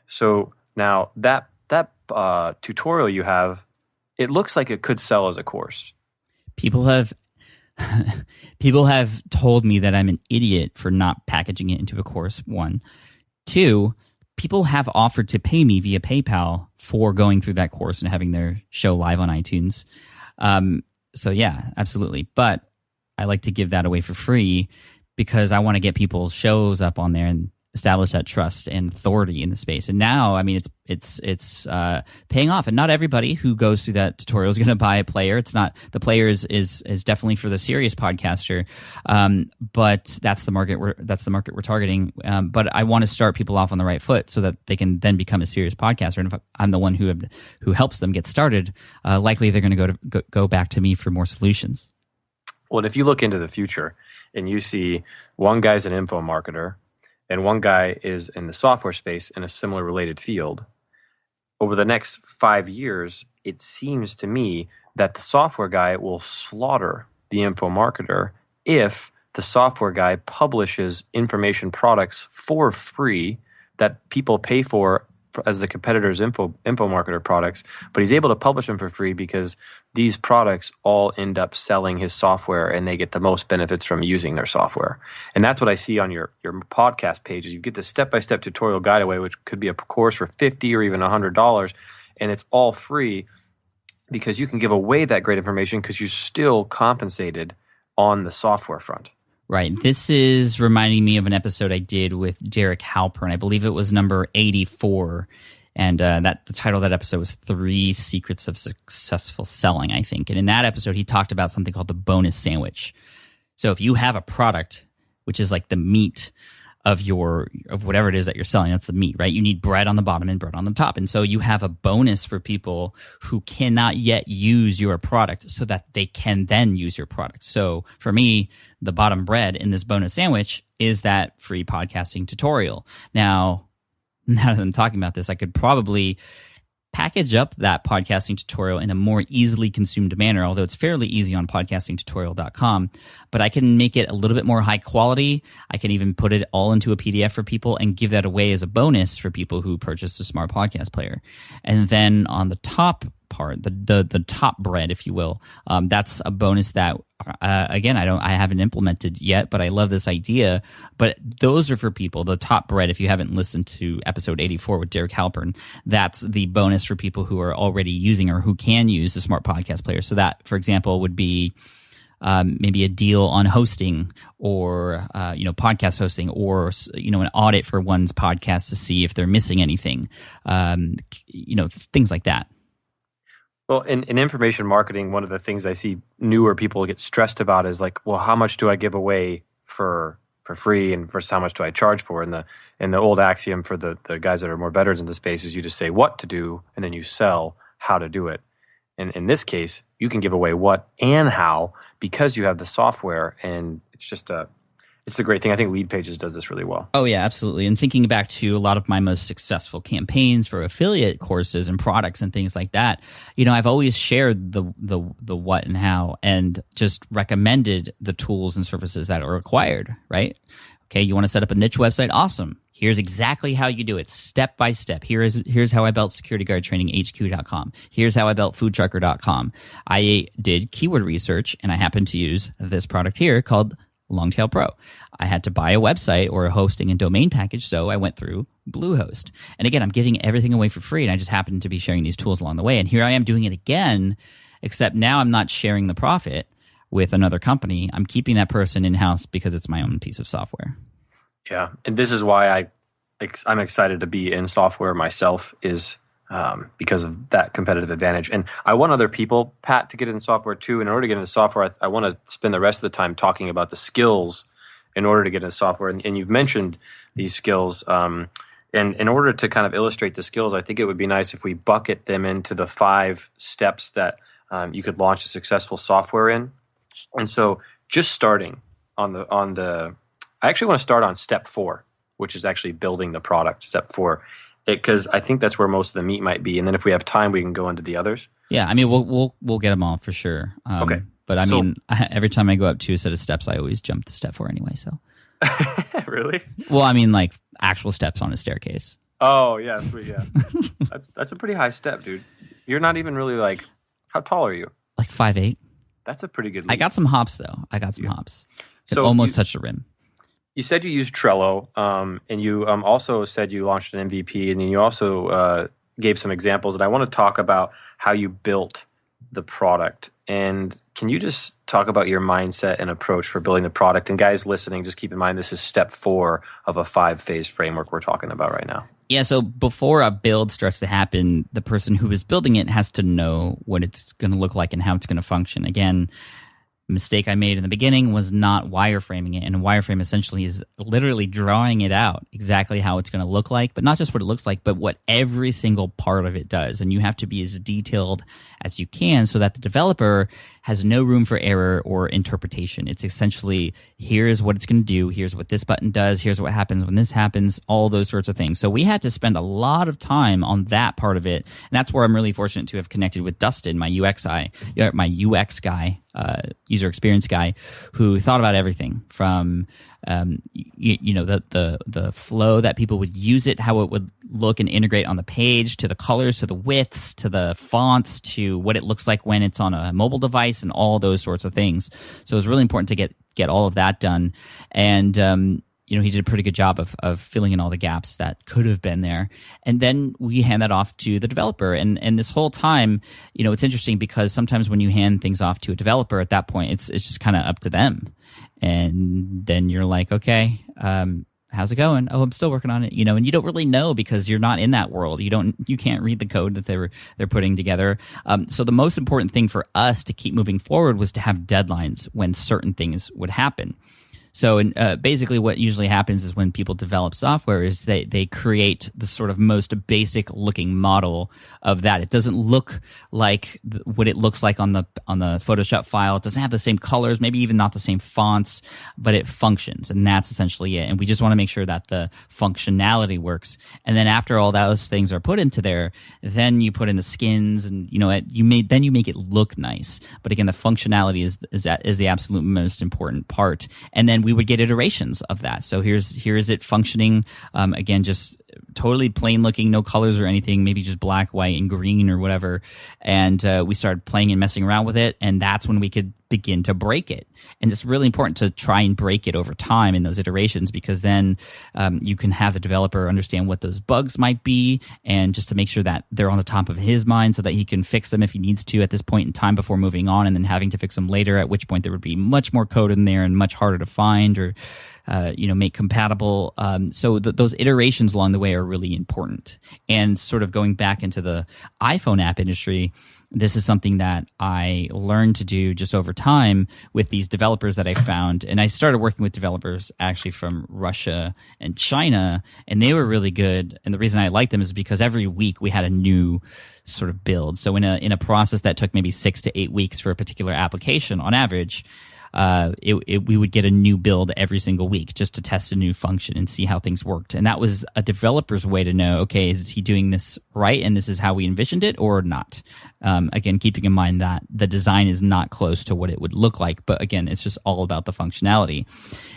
So now that tutorial you have, it looks like it could sell as a course. People have told me that I'm an idiot for not packaging it into a course, one. Two, people have offered to pay me via PayPal for going through that course and having their show live on iTunes. So yeah, absolutely. But I like to give that away for free because I want to get people's shows up on there and establish that trust and authority in the space. And now, I mean, it's paying off. And not everybody who goes through that tutorial is going to buy a player. It's not, the player is definitely for the serious podcaster. But that's the market we're targeting. But I want to start people off on the right foot so that they can then become a serious podcaster. And if I'm the one who helps them get started, likely they're going to go back to me for more solutions. Well, and if you look into the future and you see one guy's an info marketer, and one guy is in the software space in a similar related field, over the next 5 years, it seems to me that the software guy will slaughter the info marketer if the software guy publishes information products for free that people pay for as the competitor's info marketer products, but he's able to publish them for free because these products all end up selling his software and they get the most benefits from using their software. And that's what I see on your podcast pages. You get the step-by-step tutorial guide away, which could be a course for $50 or even $100, and it's all free because you can give away that great information because you're still compensated on the software front. Right. This is reminding me of an episode I did with Derek Halpern. I believe it was number 84. And the title of that episode was 3 Secrets of Successful Selling, I think. And in that episode, he talked about something called the bonus sandwich. So if you have a product, which is like the meat of whatever it is that you're selling, that's the meat, right? You need bread on the bottom and bread on the top. And so you have a bonus for people who cannot yet use your product so that they can then use your product. So for me, the bottom bread in this bonus sandwich is that free podcasting tutorial. Now that I'm talking about this, I could probably package up that podcasting tutorial in a more easily consumed manner, although it's fairly easy on podcastingtutorial.com, but I can make it a little bit more high quality. I can even put it all into a PDF for people and give that away as a bonus for people who purchased a smart podcast player. And then on the top part, the top bread, if you will, that's a bonus that again, I haven't implemented yet, but I love this idea. But those are for people. The top bread, if you haven't listened to episode 84 with Derek Halpern, that's the bonus for people who are already using or who can use the smart podcast player. So that, for example, would be maybe a deal on hosting or podcast hosting, or an audit for one's podcast to see if they're missing anything, things like that. Well, in information marketing, one of the things I see newer people get stressed about is like, well, how much do I give away for free and versus how much do I charge for? And the old axiom for the guys that are more veterans in the space is you just say what to do and then you sell how to do it. And in this case, you can give away what and how because you have the software, and it's a great thing. I think Lead Pages does this really well. Oh, yeah, absolutely. And thinking back to a lot of my most successful campaigns for affiliate courses and products and things like that, I've always shared the what and how and just recommended the tools and services that are required, right? Okay, you want to set up a niche website? Awesome. Here's exactly how you do it, step by step. Here's how I built securityguardtraininghq.com. Here's how I built foodtrucker.com. I did keyword research, and I happened to use this product here called Longtail Pro. I had to buy a website or a hosting and domain package, so I went through Bluehost. And again, I'm giving everything away for free, and I just happened to be sharing these tools along the way. And here I am doing it again, except now I'm not sharing the profit with another company. I'm keeping that person in-house because it's my own piece of software. Yeah, and this is why I'm excited to be in software myself, is because of that competitive advantage. And I want other people, Pat, to get into software too. And in order to get into software, I want to spend the rest of the time talking about the skills in order to get into software. And you've mentioned these skills. And in order to kind of illustrate the skills, I think it would be nice if we bucket them into the 5 steps that you could launch a successful software in. And so just starting on the I actually want to start on step 4, which is actually building the product, step 4. Because I think that's where most of the meat might be, and then if we have time, we can go into the others. Yeah, I mean, we'll get them all for sure. Okay, but I mean, every time I go up 2 set of steps, I always jump to step 4 anyway. So, really? Well, I mean, like actual steps on a staircase. Oh yeah, sweet, yeah. that's a pretty high step, dude. You're not even really like. How tall are you? Like 5'8". That's a pretty good leap. I got some hops though. Hops. So almost touched the rim. You said you used Trello, and you also said you launched an MVP, and then you also gave some examples. And I want to talk about how you built the product. And can you just talk about your mindset and approach for building the product? And guys listening, just keep in mind this is step 4 of a 5-phase framework we're talking about right now. Yeah, so before a build starts to happen, the person who is building it has to know what it's going to look like and how it's going to function. Again, mistake I made in the beginning was not wireframing it, and a wireframe essentially is literally drawing it out exactly how it's going to look like, but not just what it looks like, but what every single part of it does. And you have to be as detailed as you can so that the developer has no room for error or interpretation. It's essentially, here's what it's going to do, here's what this button does, here's what happens when this happens, all those sorts of things. So we had to spend a lot of time on that part of it, and that's where I'm really fortunate to have connected with Dustin, my UX guy. user experience guy who thought about everything from the flow that people would use it, how it would look and integrate on the page, to the colors, to the widths, to the fonts, to what it looks like when it's on a mobile device, and all those sorts of things. So it was really important to get all of that done. And he did a pretty good job of filling in all the gaps that could have been there. And then we hand that off to the developer. And this whole time, it's interesting because sometimes when you hand things off to a developer at that point, it's just kind of up to them. And then you're like, okay, how's it going? Oh, I'm still working on it. And you don't really know because you're not in that world. You can't read the code that they're putting together. So the most important thing for us to keep moving forward was to have deadlines when certain things would happen. So basically what usually happens is when people develop software is they create the sort of most basic looking model of that. It doesn't look like what it looks like on the Photoshop file. It doesn't have the same colors, maybe even not the same fonts, but it functions, and that's essentially it. And we just want to make sure that the functionality works. And then after all those things are put into there, then you put in the skins, and you make it look nice. But again, the functionality is the absolute most important part. And then we would get iterations of that. So here is it functioning. Again, just totally plain looking, no colors or anything, maybe just black, white, and green or whatever. And we started playing and messing around with it, and that's when we could begin to break it. And it's really important to try and break it over time in those iterations, because then you can have the developer understand what those bugs might be, and just to make sure that they're on the top of his mind so that he can fix them if he needs to at this point in time before moving on, and then having to fix them later, at which point there would be much more code in there and much harder to find or make compatible. So those iterations along the way are really important. And sort of going back into the iPhone app industry, this is something that I learned to do just over time with these developers that I found. And I started working with developers actually from Russia and China, and they were really good. And the reason I liked them is because every week we had a new sort of build. So in a process that took maybe 6 to 8 weeks for a particular application on average, we would get a new build every single week just to test a new function and see how things worked. And that was a developer's way to know, okay, is he doing this right and this is how we envisioned it or not? Again, keeping in mind that the design is not close to what it would look like, but again, it's just all about the functionality.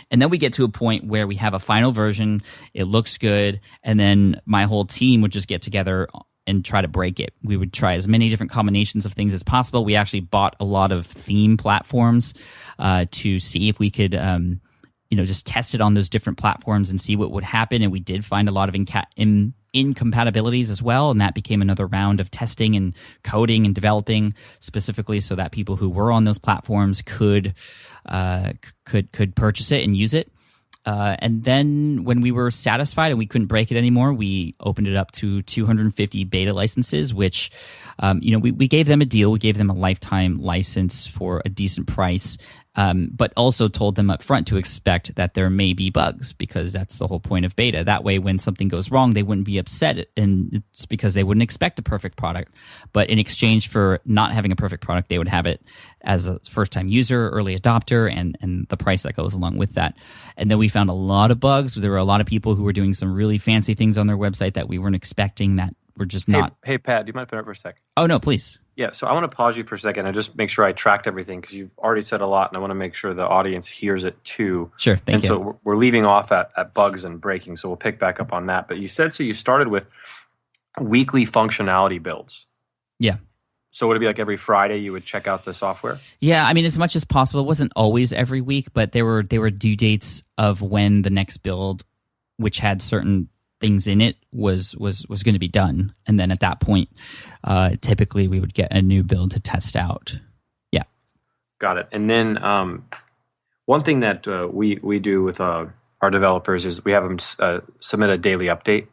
And then we get to a point where we have a final version, it looks good, and then my whole team would just get together and try to break it. We would try as many different combinations of things as possible. We actually bought a lot of theme platforms to see if we could, just test it on those different platforms and see what would happen. And we did find a lot of incompatibilities as well, and that became another round of testing and coding and developing specifically so that people who were on those platforms could purchase it and use it. And then when we were satisfied and we couldn't break it anymore, we opened it up to 250 beta licenses, which, we gave them a deal. We gave them a lifetime license for a decent price, but also told them up front to expect that there may be bugs, because that's the whole point of beta. That way, when something goes wrong, they wouldn't be upset, and it's because they wouldn't expect a perfect product. But in exchange for not having a perfect product, they would have it as a first-time user, early adopter, and the price that goes along with that. And then we found a lot of bugs. There were a lot of people who were doing some really fancy things on their website that we weren't expecting, that were just not... Hey, Pat, do you mind putting up for a sec? Oh, no, please. Yeah, so I want to pause you for a second and just make sure I tracked everything, because you've already said a lot, and I want to make sure the audience hears it too. Sure, thank you. And so we're leaving off at bugs and breaking, so we'll pick back up on that. But you said, so you started with weekly functionality builds. Yeah. So would it be like every Friday you would check out the software? Yeah, I mean, as much as possible. It wasn't always every week, but there were due dates of when the next build, which had certain things in it, was going to be done. And then at that point, typically we would get a new build to test out. Yeah. Got it. And then one thing that we do with our developers is we have them submit a daily update.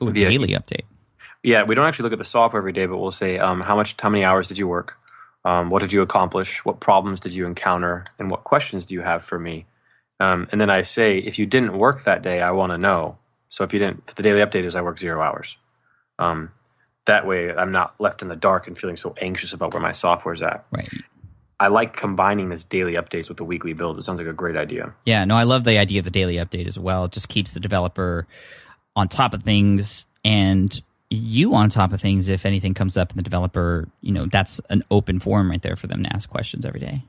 Ooh, a daily update. Yeah, we don't actually look at the software every day, but we'll say how many hours did you work? What did you accomplish? What problems did you encounter? And what questions do you have for me? And then I say, if you didn't work that day, I want to know. So if the daily update is I work 0 hours. That way I'm not left in the dark and feeling so anxious about where my software's at. Right. I like combining this daily updates with the weekly build. It sounds like a great idea. Yeah, no, I love the idea of the daily update as well. It just keeps the developer on top of things, and you on top of things if anything comes up in the developer, that's an open forum right there for them to ask questions every day.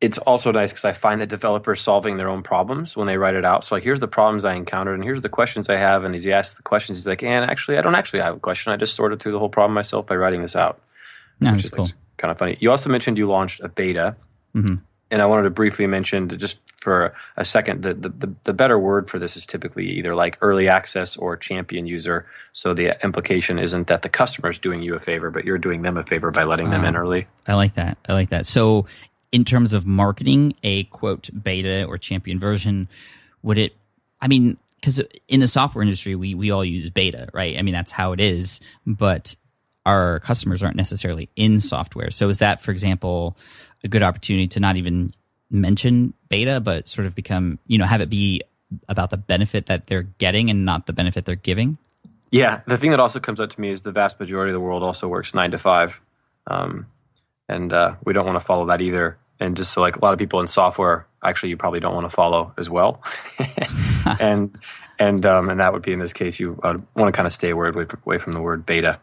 It's also nice because I find that developers solving their own problems when they write it out. So like, here's the problems I encountered and here's the questions I have. And as he asks the questions, he's like, and actually, I don't actually have a question. I just sorted through the whole problem myself by writing this out. No, which that's is cool. Kind of funny. You also mentioned you launched a beta. Mm-hmm. And I wanted to briefly mention, just for a second, the better word for this is typically either like early access or champion user. So the implication isn't that the customer's doing you a favor, but you're doing them a favor by letting them in early. I like that. So in terms of marketing a quote beta or champion version, because in the software industry, we all use beta, right? I mean, that's how it is, but our customers aren't necessarily in software. So is that, for example, a good opportunity to not even mention beta, but sort of become, have it be about the benefit that they're getting and not the benefit they're giving? Yeah. The thing that also comes up to me is the vast majority of the world also works 9 to 5. And we don't want to follow that either. And just so like a lot of people in software, actually, you probably don't want to follow as well. and that would be in this case, you want to kind of stay away from the word beta.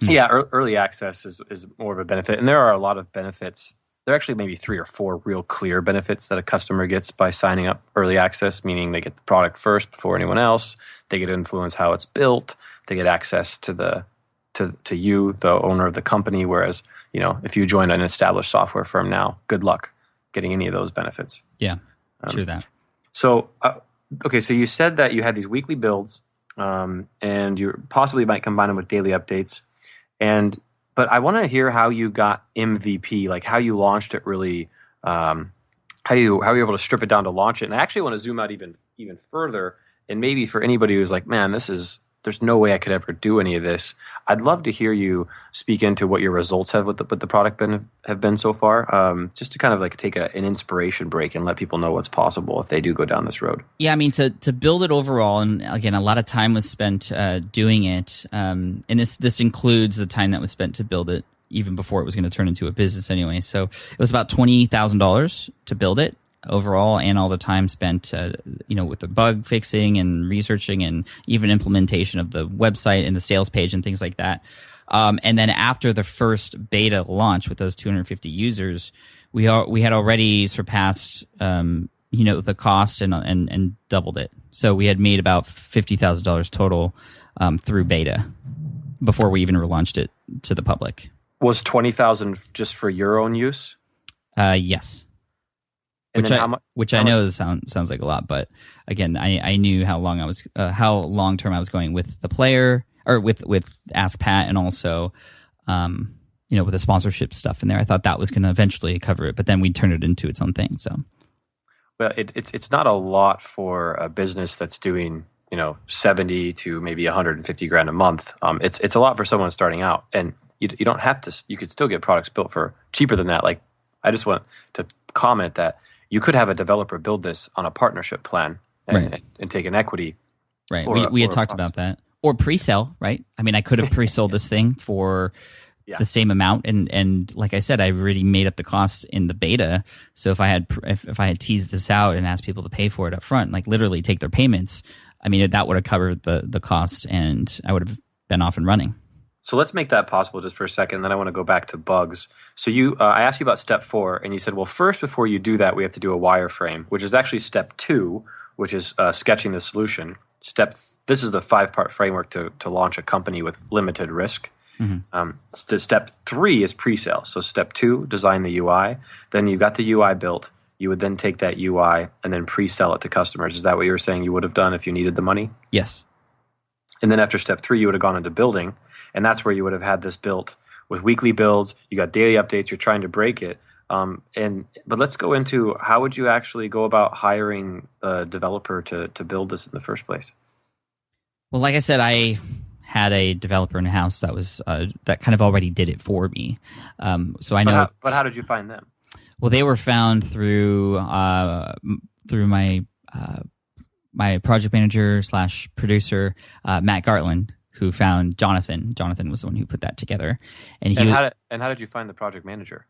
Yeah, early access is more of a benefit. And there are a lot of benefits. There are actually maybe 3 or 4 real clear benefits that a customer gets by signing up early access, meaning they get the product first before anyone else. They get to influence how it's built. They get access to you, the owner of the company. Whereas, if you join an established software firm now, good luck getting any of those benefits. Yeah, true that. So, okay, so you said that you had these weekly builds, and you possibly might combine them with daily updates. But I want to hear how you got MVP, like how you launched it really, how you were able to strip it down to launch it. And I actually want to zoom out even further. And maybe for anybody who's like, man, there's no way I could ever do any of this. I'd love to hear you speak into what your results have with the product have been so far, just to kind of like take an inspiration break and let people know what's possible if they do go down this road. Yeah, I mean, to build it overall, and again, a lot of time was spent doing it, and this includes the time that was spent to build it even before it was going to turn into a business anyway. So it was about $20,000 to build it overall, and all the time spent, with the bug fixing and researching and even implementation of the website and the sales page and things like that. And then after the first beta launch with those 250 users, we had already surpassed, the cost and doubled it. So we had made about $50,000 total through beta before we even relaunched it to the public. Was 20,000 just for your own use? Yes. Which I know sounds like a lot, but again, I knew how long term I was going with the player, or with Ask Pat, and also, with the sponsorship stuff in there. I thought that was going to eventually cover it, but then we turned it into its own thing. So, well, it's not a lot for a business that's doing 70 to maybe 150 grand a month. It's a lot for someone starting out, and you don't have to. You could still get products built for cheaper than that. Like, I just want to comment that you could have a developer build this on a partnership plan and take an equity. Right. We had talked about that. Or pre-sale, right? I mean, I could have pre-sold this thing for the same amount. And like I said, I already made up the costs in the beta. So if I had teased this out and asked people to pay for it up front, like literally take their payments, I mean, that would have covered the cost, and I would have been off and running. So let's make that possible just for a second. Then I want to go back to bugs. So I asked you about step 4, and you said, well, first, before you do that, we have to do a wireframe, which is actually step 2, which is sketching the solution. This is the 5-part framework to launch a company with limited risk. Mm-hmm. Step 3 is pre-sale. So step 2, design the UI. Then you got the UI built. You would then take that UI and then pre-sell it to customers. Is that what you were saying you would have done if you needed the money? Yes. And then after step 3, you would have gone into building. And that's where you would have had this built with weekly builds. You got daily updates. You're trying to break it. But let's go into how would you actually go about hiring a developer to build this in the first place? Well, like I said, I had a developer in the house that was that kind of already did it for me. So I know. But how did you find them? Well, they were found through my my project manager / producer, Matt Gartland, who found Jonathan. Jonathan was the one who put that together. And how did you find the project manager?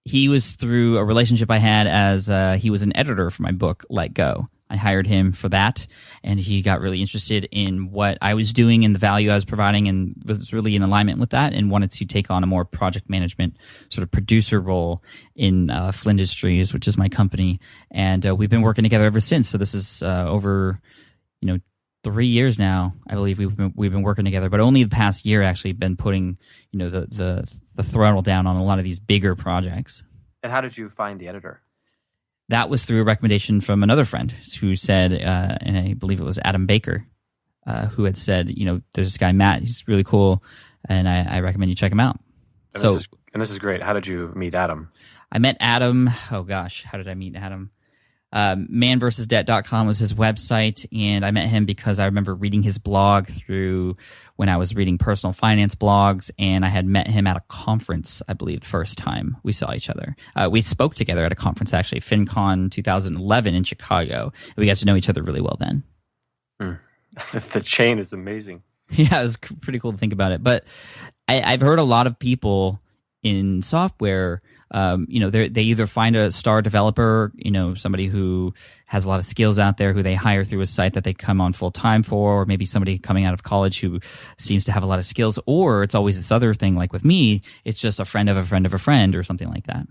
He was through a relationship I had as he was an editor for my book, Let Go. I hired him for that, and he got really interested in what I was doing and the value I was providing, and was really in alignment with that, and wanted to take on a more project management sort of producer role in Flynn Industries, which is my company, and we've been working together ever since. So this is over, 3 years now, I believe we've been working together, but only the past year actually been putting the throttle down on a lot of these bigger projects. And how did you find the editor? That was through a recommendation from another friend who said, and I believe it was Adam Baker, who had said, there's this guy, Matt, he's really cool, and I recommend you check him out. And this is great. How did you meet Adam? I met Adam, oh gosh, how did I meet Adam? manversusdebt.com was his website, and I met him because I remember reading his blog through when I was reading personal finance blogs, and I had met him at a conference, I believe, the first time we saw each other. We spoke together at a conference, actually, FinCon 2011 in Chicago. We got to know each other really well then. The chain is amazing. Yeah, it was pretty cool to think about it. But I've heard a lot of people in software, they either find a star developer, somebody who has a lot of skills out there who they hire through a site that they come on full time for, or maybe somebody coming out of college who seems to have a lot of skills, or it's always this other thing like with me, it's just a friend of a friend of a friend or something like that.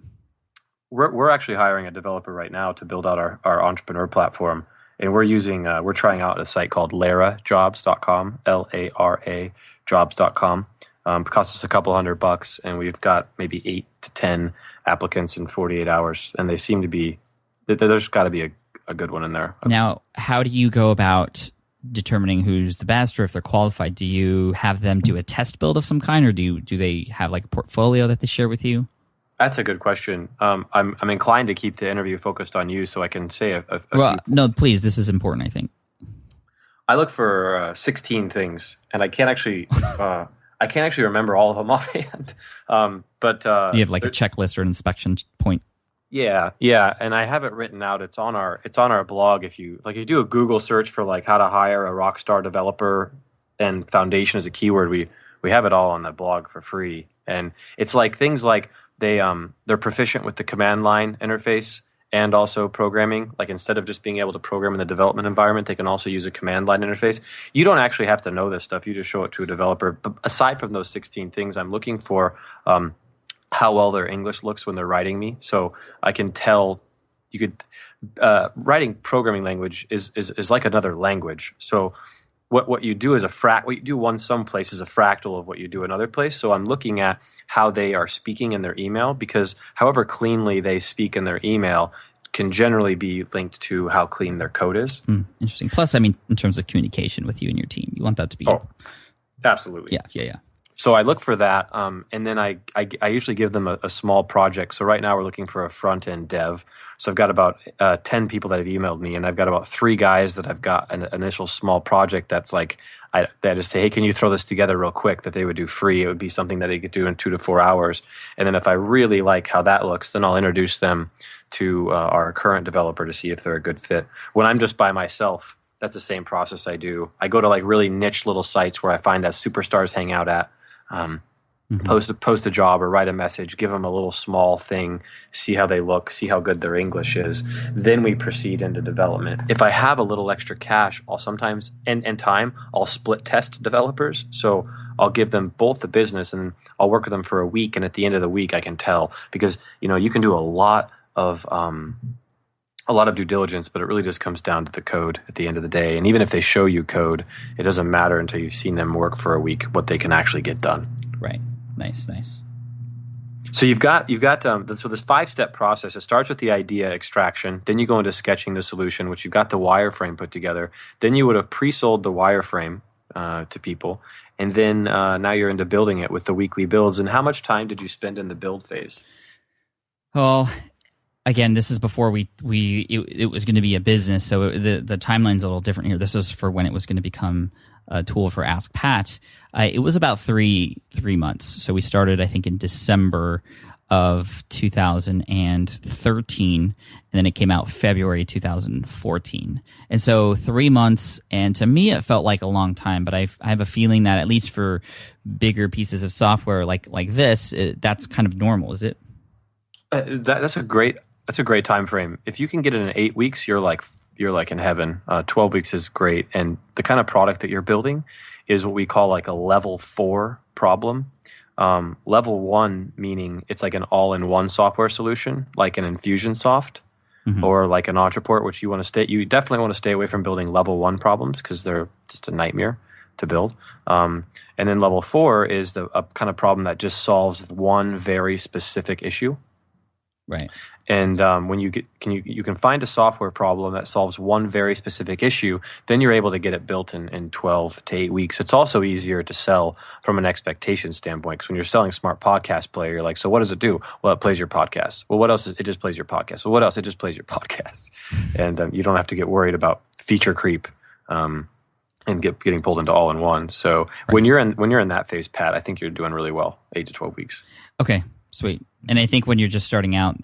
We're actually hiring a developer right now to build out our entrepreneur platform. And we're trying out a site called larajobs.com, Lara jobs.com. It costs us a couple $100, and we've got maybe 8 to 10 applicants in 48 hours. And they seem to be, there's got to be a good one in there. Now, how do you go about determining who's the best, or if they're qualified? Do you have them do a test build of some kind, or do they have like a portfolio that they share with you? That's a good question. I'm inclined to keep the interview focused on you, so I can say no, please. This is important, I think. I look for 16 things, and I can't actually remember all of them offhand. But you have like a checklist or an inspection point. Yeah, and I have it written out. It's on our blog. If you do a Google search for like how to hire a rock star developer and foundation as a keyword, we have it all on the blog for free. And it's like things like they're proficient with the command line interface and also programming. Like instead of just being able to program in the development environment, they can also use a command line interface. You don't actually have to know this stuff. You just show it to a developer. But aside from those 16 things, I'm looking for how well their English looks when they're writing me. So I can tell writing programming language is like another language. So what you do is what you do some place is a fractal of what you do another place. So I'm looking at how they are speaking in their email, because however cleanly they speak in their email can generally be linked to how clean their code is. Interesting. Plus, I mean, in terms of communication with you and your team, you want that to be... Oh, absolutely. Yeah. So I look for that, and then I usually give them a small project. So right now we're looking for a front-end dev. So I've got about 10 people that have emailed me, and I've got about 3 guys that I've got an initial small project that's like, that I just say, hey, can you throw this together real quick, that they would do free. It would be something that they could do in 2 to 4 hours. And then if I really like how that looks, then I'll introduce them to our current developer to see if they're a good fit. When I'm just by myself, that's the same process I do. I go to like really niche little sites where I find that superstars hang out at. Post a job or write a message, give them a little small thing, see how they look, see how good their English is. Then we proceed into development. If I have a little extra cash, I'll sometimes, and time, I'll split test developers. So I'll give them both the business and I'll work with them for a week. And at the end of the week, I can tell, because, you can do a lot of due diligence, but it really just comes down to the code at the end of the day. And even if they show you code, it doesn't matter until you've seen them work for a week what they can actually get done. Right. Nice. So you've got so this 5-step process. It starts with the idea extraction, then you go into sketching the solution, which you've got the wireframe put together. Then you would have pre-sold the wireframe to people, and then now you're into building it with the weekly builds. And how much time did you spend in the build phase? Well, again, this is before it was going to be a business, so the timeline's a little different here. This is for when it was going to become a tool for Ask Pat. It was about three months. So we started, I think, in December of 2013, and then it came out February 2014. And so 3 months, and to me it felt like a long time, but I have a feeling that at least for bigger pieces of software like this, that's kind of normal, is it? That's a great time frame. If you can get it in 8 weeks, you're like you're like in heaven. 12 weeks is great. And the kind of product that you're building is what we call like a level 4 problem. Level 1 meaning it's like an all-in-one software solution, like an Infusionsoft or like an Ontraport, which you definitely want to stay away from building level 1 problems because they're just a nightmare to build. And then level 4 is a kind of problem that just solves one very specific issue. Right. And when you can find a software problem that solves one very specific issue, then you're able to get it built in 12 to 8 weeks. It's also easier to sell from an expectation standpoint because when you're selling Smart Podcast Player, you're like, so what does it do? Well, it plays your podcast. Well, what else? It just plays your podcast. Well, what else? It just plays your podcast. And you don't have to get worried about feature creep and getting pulled into all-in-one. So when you're in that phase, Pat, I think you're doing really well, 8 to 12 weeks. Okay. Sweet. And I think when you're just starting out,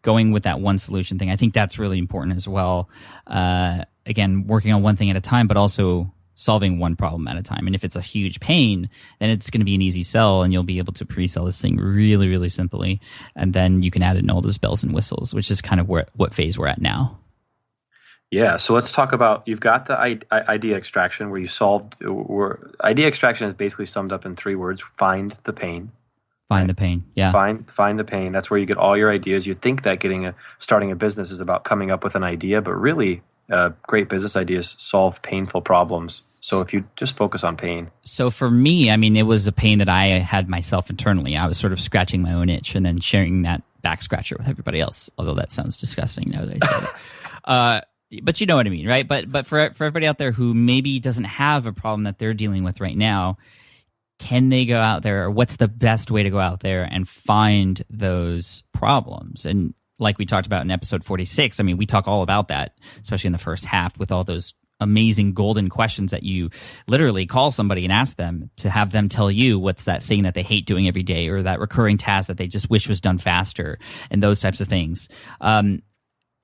going with that one solution thing, I think that's really important as well. Again, working on one thing at a time, but also solving one problem at a time. And if it's a huge pain, then it's going to be an easy sell and you'll be able to pre-sell this thing really, really simply. And then you can add in all those bells and whistles, which is kind of what phase we're at now. Yeah, so let's talk about, you've got the idea extraction where you idea extraction is basically summed up in 3 words: find the pain. Find the pain, yeah. Find the pain. That's where you get all your ideas. You'd think that starting a business is about coming up with an idea, but really, great business ideas solve painful problems. So if you just focus on pain. So for me, I mean, it was a pain that I had myself internally. I was sort of scratching my own itch and then sharing that back scratcher with everybody else. Although that sounds disgusting now that I said it. But you know what I mean, right? But for everybody out there who maybe doesn't have a problem that they're dealing with right now, can they go out there, or what's the best way to go out there and find those problems? And like we talked about in episode 46, I mean, we talk all about that, especially in the first half, with all those amazing golden questions that you literally call somebody and ask them to have them tell you what's that thing that they hate doing every day, or that recurring task that they just wish was done faster, and those types of things.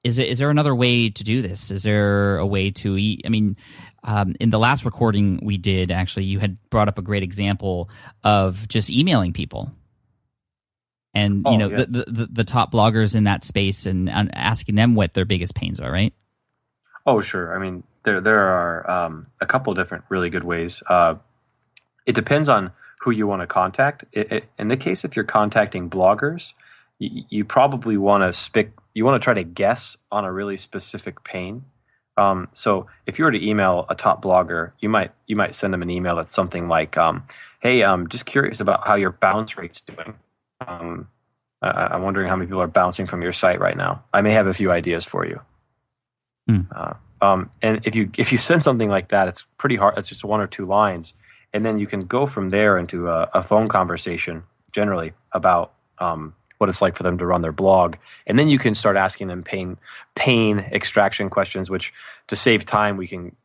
Is there another way to do this? Is there a way to eat? I mean, in the last recording we did, actually, you had brought up a great example of just emailing people. And, yes, the top bloggers in that space and asking them what their biggest pains are, right? Oh, sure. I mean, there are a couple different really good ways. It depends on who you want to contact. In the case if you're contacting bloggers, you probably want to try to guess on a really specific pain. So if you were to email a top blogger, you might send them an email that's something like, "Hey, I'm just curious about how your bounce rate's doing. I'm wondering how many people are bouncing from your site right now. I may have a few ideas for you." And if you send something like that, it's pretty hard. It's just 1 or 2 lines, and then you can go from there into a phone conversation generally about what it's like for them to run their blog. And then you can start asking them pain extraction questions, which, to save time, we can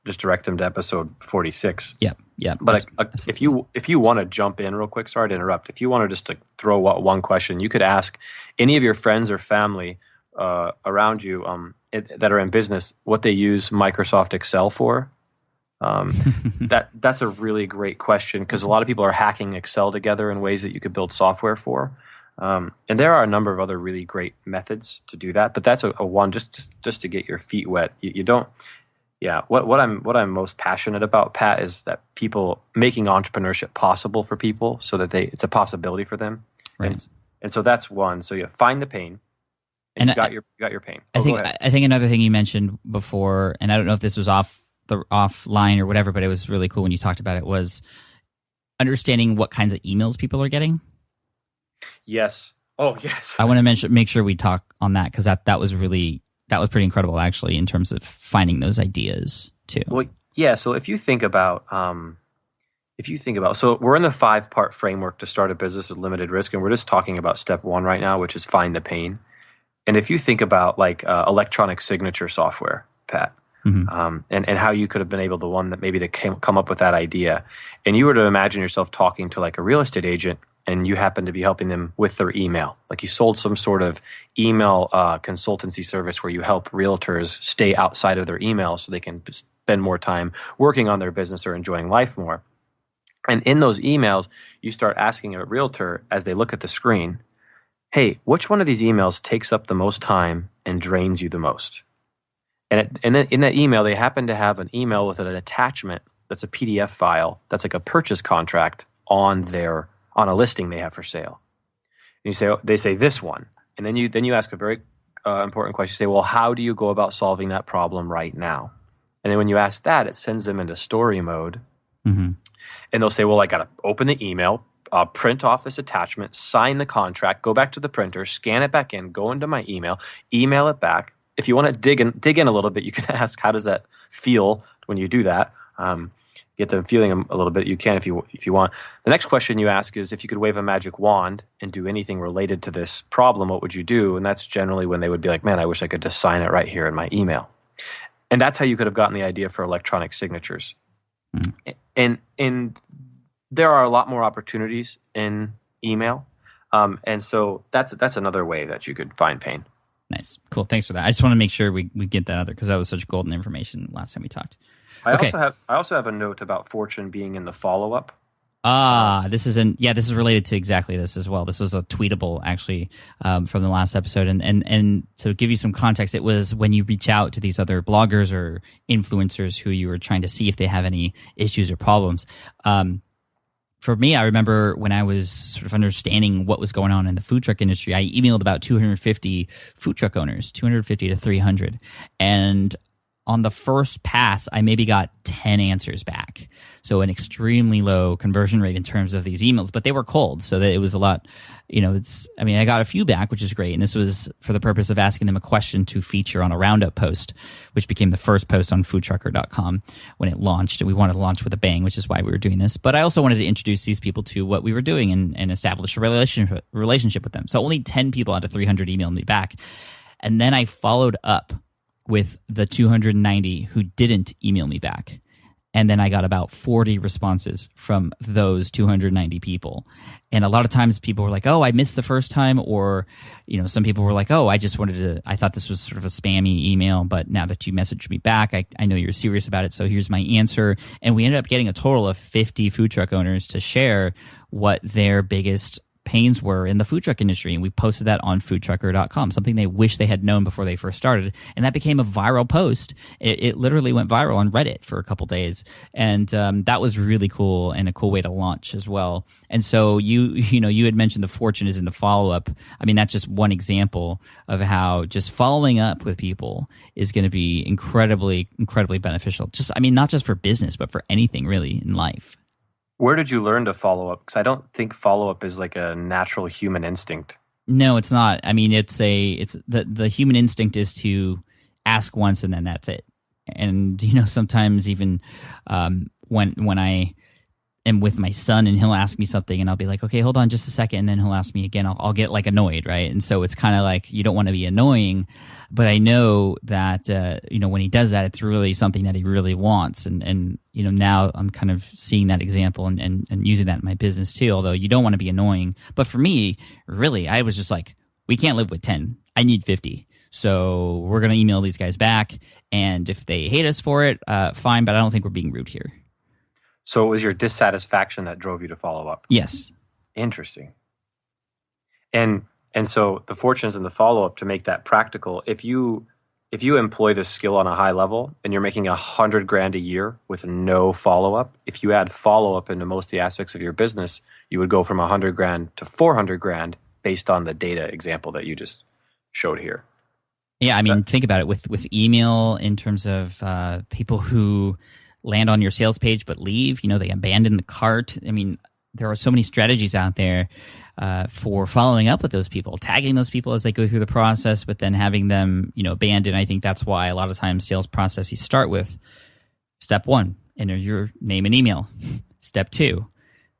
just direct them to episode 46. Yeah. But if you want to jump in real quick, sorry to interrupt. If you want to just throw one question, you could ask any of your friends or family around you that are in business what they use Microsoft Excel for. That's a really great question because a lot of people are hacking Excel together in ways that you could build software for. And there are a number of other really great methods to do that, but that's a one just to get your feet wet. You don't. Yeah, what I'm most passionate about, Pat, is that people making entrepreneurship possible for people, so that it's a possibility for them. Right. And so that's one. So you find the pain, and you got your pain. I think another thing you mentioned before, and I don't know if this was offline or whatever, but it was really cool when you talked about it, was understanding what kinds of emails people are getting. Yes. Oh, yes. I want to make sure we talk on that because that was pretty incredible, actually, in terms of finding those ideas too. Well, yeah. So if you think about, so we're in the 5-part framework to start a business with limited risk, and we're just talking about step 1 right now, which is find the pain. And if you think about like electronic signature software, Pat, and how you could have been able to one that maybe come up with that idea, and you were to imagine yourself talking to like a real estate agent, and you happen to be helping them with their email. Like you sold some sort of email consultancy service where you help realtors stay outside of their email so they can spend more time working on their business or enjoying life more. And in those emails, you start asking a realtor as they look at the screen, "Hey, which one of these emails takes up the most time and drains you the most?" And then in that email, they happen to have an email with an attachment that's a PDF file that's like a purchase contract on a listing they have for sale. And they say this one, and then you ask a very important question. You say, well, how do you go about solving that problem right now? And then when you ask that, it sends them into story mode, and they'll say, well, I got to open the email, print off this attachment, sign the contract, go back to the printer, scan it back in, go into my email it back. If you want to dig in a little bit, you can ask, how does that feel when you do that? Get them feeling a little bit. You can if you want. The next question you ask is, if you could wave a magic wand and do anything related to this problem, what would you do? And that's generally when they would be like, man, I wish I could just sign it right here in my email. And that's how you could have gotten the idea for electronic signatures. And there are a lot more opportunities in email. And so that's another way that you could find pain. Nice. Cool. Thanks for that. I just want to make sure we get that other, because that was such golden information last time we talked. I also have a note about fortune being in the follow-up. This is related to exactly this as well. This was a tweetable actually from the last episode, and to give you some context, it was when you reach out to these other bloggers or influencers who you were trying to see if they have any issues or problems. For me, I remember when I was sort of understanding what was going on in the food truck industry, I emailed about 250 food truck owners, 250 to 300, and on the first pass, I maybe got 10 answers back. So an extremely low conversion rate in terms of these emails, but they were cold. So that it was a lot, I got a few back, which is great. And this was for the purpose of asking them a question to feature on a roundup post, which became the first post on foodtrucker.com when it launched. And we wanted to launch with a bang, which is why we were doing this. But I also wanted to introduce these people to what we were doing and establish a relationship with them. So only 10 people out of 300 emailed me back. And then I followed up with the 290 who didn't email me back. And then I got about 40 responses from those 290 people. And a lot of times people were like, oh, I missed the first time. Or, some people were like, oh, I thought this was sort of a spammy email, but now that you messaged me back, I know you're serious about it. So here's my answer. And we ended up getting a total of 50 food truck owners to share what their biggest pains were in the food truck industry, and we posted that on foodtrucker.com, something they wish they had known before they first started, and that became a viral post. It literally went viral on Reddit for a couple days, and that was really cool and a cool way to launch as well. And so you had mentioned the fortune is in the follow-up. I mean, that's just one example of how just following up with people is going to be incredibly, incredibly beneficial. Not just for business, but for anything really in life. Where did you learn to follow up? Because I don't think follow up is like a natural human instinct. No, it's not. I mean, it's the human instinct is to ask once and then that's it. And sometimes even when I am with my son and he'll ask me something and I'll be like, okay, hold on just a second, and then he'll ask me again. I'll get like annoyed, right? And so it's kind of like you don't want to be annoying, but I know that when he does that, it's really something that he really wants. And now I'm kind of seeing that example and using that in my business too. Although you don't want to be annoying, but for me, really, I was just like, we can't live with 10. I need 50. So we're gonna email these guys back, and if they hate us for it, fine. But I don't think we're being rude here. So it was your dissatisfaction that drove you to follow up? Yes. Interesting. And so the fortunes in the follow-up, to make that practical, if you employ this skill on a high level and you're making $100,000 a year with no follow-up, if you add follow-up into most of the aspects of your business, you would go from $100,000 to $400,000 based on the data example that you just showed here. Yeah, think about it with email in terms of people who land on your sales page but leave, they abandon the cart. There are so many strategies out there for following up with those people, tagging those people as they go through the process, but then having them, abandon. I think that's why a lot of times sales processes start with step 1, enter your name and email. Step 2,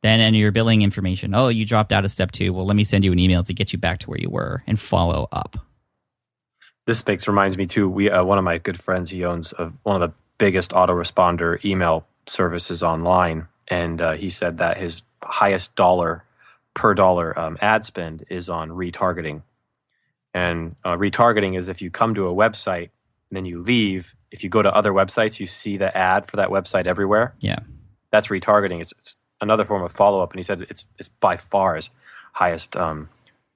then enter your billing information. Oh, you dropped out of step 2. Well, let me send you an email to get you back to where you were, and follow up. This reminds me too. One of my good friends, he owns one of the biggest autoresponder email services online, and he said that his highest dollar per dollar ad spend is on retargeting. And retargeting is if you come to a website and then you leave, if you go to other websites, you see the ad for that website everywhere. Yeah, that's retargeting. It's another form of follow up, and he said it's by far his highest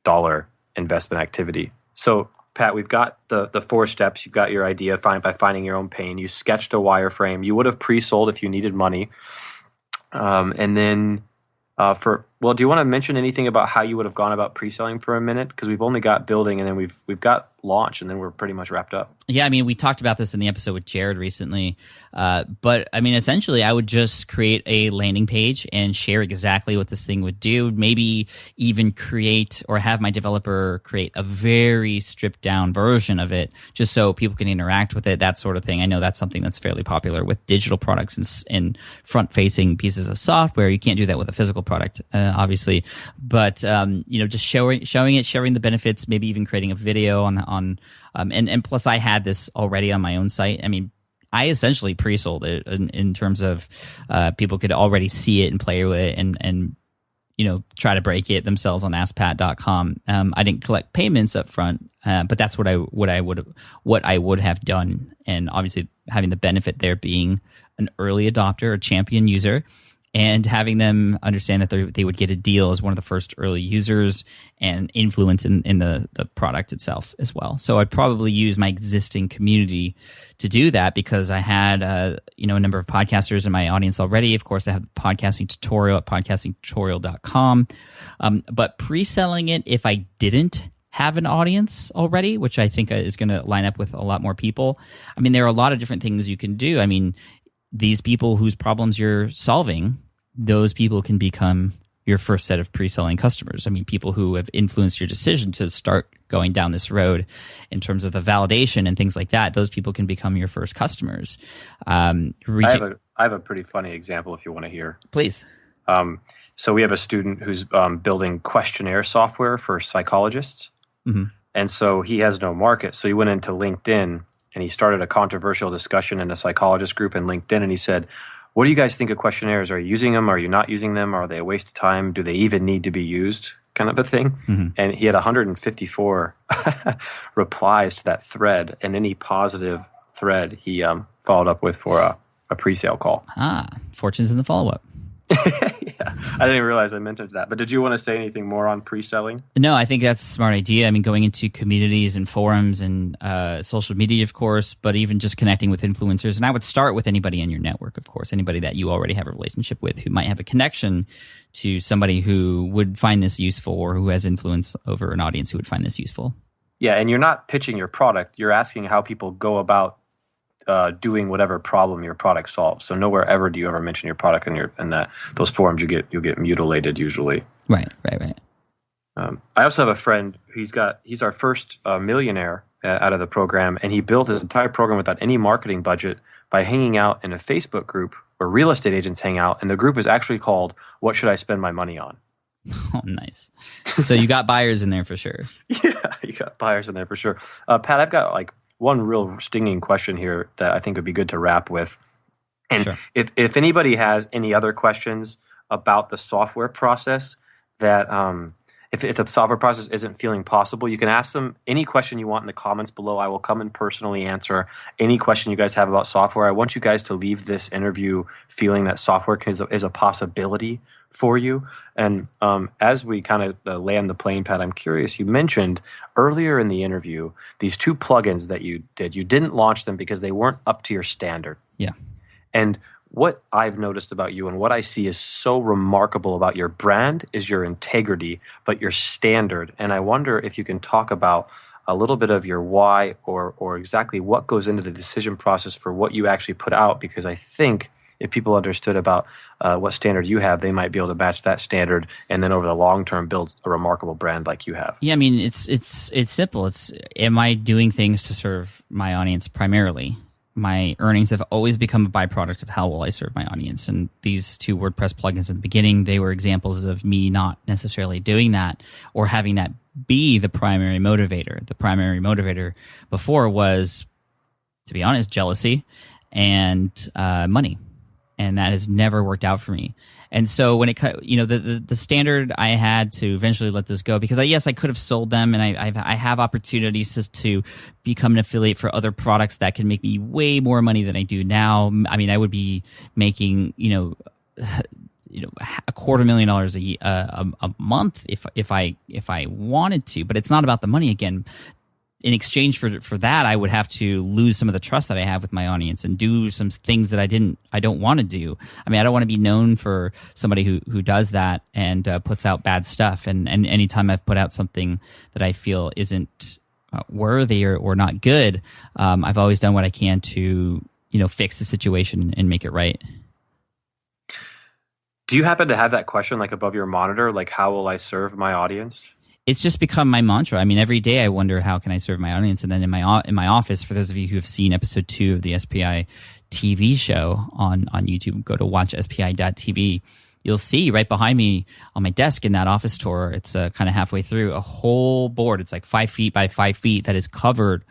dollar investment activity. So Pat, we've got the 4 steps. You've got your idea by finding your own pain. You sketched a wireframe. You would have pre-sold if you needed money. And then do you want to mention anything about how you would have gone about pre-selling for a minute? Because we've only got building, and then we've got launch, and then we're pretty much wrapped up. Yeah, I mean, we talked about this in the episode with Jared recently. But I mean, essentially, I would just create a landing page and share exactly what this thing would do. Maybe even create or have my developer create a very stripped down version of it, just so people can interact with it, that sort of thing. I know that's something that's fairly popular with digital products and front-facing pieces of software. You can't do that with a physical product, obviously. But just showing it, sharing the benefits, maybe even creating a video and plus I had this already on my own site. I mean, I essentially pre-sold it in terms of people could already see it and play with it and try to break it themselves on AskPat.com. I didn't collect payments up front, but that's what I would have done. And obviously having the benefit there being an early adopter, a champion user, and having them understand that they would get a deal as one of the first early users and influence in the product itself as well. So I'd probably use my existing community to do that because I had a number of podcasters in my audience already. Of course, I have the podcasting tutorial at podcastingtutorial.com. But pre-selling it, if I didn't have an audience already, which I think is going to line up with a lot more people, I mean, there are a lot of different things you can do. I mean, these people whose problems you're solving, those people can become your first set of pre-selling customers. I mean, people who have influenced your decision to start going down this road in terms of the validation and things like that, those people can become your first customers. I have a pretty funny example if you want to hear. Please. So we have a student who's building questionnaire software for psychologists. Mm-hmm. And so he has no market. So he went into LinkedIn and he started a controversial discussion in a psychologist group in LinkedIn. And he said, what do you guys think of questionnaires? Are you using them? Are you not using them? Are they a waste of time? Do they even need to be used? Kind of a thing. Mm-hmm. And he had 154 replies to that thread. And any positive thread he followed up with for a pre-sale call. Fortune's in the follow-up. Yeah, I didn't even realize I mentioned that. But did you want to say anything more on pre-selling? No, I think that's a smart idea. I mean, going into communities and forums and social media, of course, but even just connecting with influencers. And I would start with anybody in your network, of course, anybody that you already have a relationship with who might have a connection to somebody who would find this useful or who has influence over an audience who would find this useful. Yeah, and you're not pitching your product. You're asking how people go about doing whatever problem your product solves. So nowhere ever do you ever mention your product in those forums. You'll get mutilated usually. Right. I also have a friend. He's our first millionaire out of the program, and he built his entire program without any marketing budget by hanging out in a Facebook group where real estate agents hang out, and the group is actually called "What Should I Spend My Money On?" Oh, nice. So you got buyers in there for sure. Yeah, you got buyers in there for sure. Pat, I've got one real stinging question here that I think would be good to wrap with. And sure. If anybody has any other questions about the software process that if the software process isn't feeling possible, you can ask them any question you want in the comments below. I will come and personally answer any question you guys have about software. I want you guys to leave this interview feeling that software is a possibility for you. And as we kind of land the plane, Pat, I'm curious, you mentioned earlier in the interview these 2 plugins that you did. You didn't launch them because they weren't up to your standard. Yeah. And what I've noticed about you and what I see is so remarkable about your brand is your integrity, but your standard. And I wonder if you can talk about a little bit of your why or exactly what goes into the decision process for what you actually put out, because I think if people understood about what standard you have, they might be able to match that standard, and then over the long term, build a remarkable brand like you have. Yeah, I mean, it's simple. Am I doing things to serve my audience primarily? My earnings have always become a byproduct of how well I serve my audience. And these 2 WordPress plugins in the beginning, they were examples of me not necessarily doing that or having that be the primary motivator. The primary motivator before was, to be honest, jealousy and money. And that has never worked out for me. And so when the standard, I had to eventually let those go because I could have sold them, and I have opportunities to become an affiliate for other products that can make me way more money than I do now. I mean, I would be making $250,000 a month if I wanted to, but it's not about the money again. in exchange for that, I would have to lose some of the trust that I have with my audience and do some things that I don't want to do. I mean, I don't want to be known for somebody who does that and puts out bad stuff. And anytime I've put out something that I feel isn't worthy or not good, I've always done what I can to, fix the situation and make it right. Do you happen to have that question like above your monitor? Like, how will I serve my audience? It's just become my mantra. I mean, every day I wonder, how can I serve my audience? And then in my office, for those of you who have seen episode 2 of the SPI TV show on YouTube, go to watchspi.tv. You'll see right behind me on my desk in that office tour, it's kind of halfway through, a whole board. It's like 5 feet by 5 feet that is covered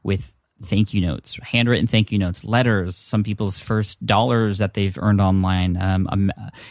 with thank you notes, handwritten thank you notes, letters, some people's first dollars that they've earned online,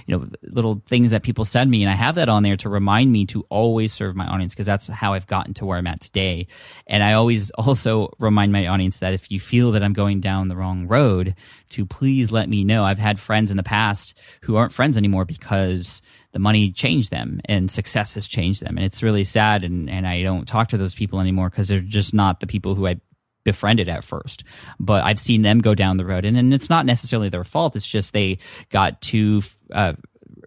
little things that people send me. And I have that on there to remind me to always serve my audience, because that's how I've gotten to where I'm at today. And I always also remind my audience that if you feel that I'm going down the wrong road, to please let me know. I've had friends in the past who aren't friends anymore because the money changed them and success has changed them. And it's really sad. And I don't talk to those people anymore because they're just not the people who I befriended at first. But I've seen them go down the road, and it's not necessarily their fault. It's just they got too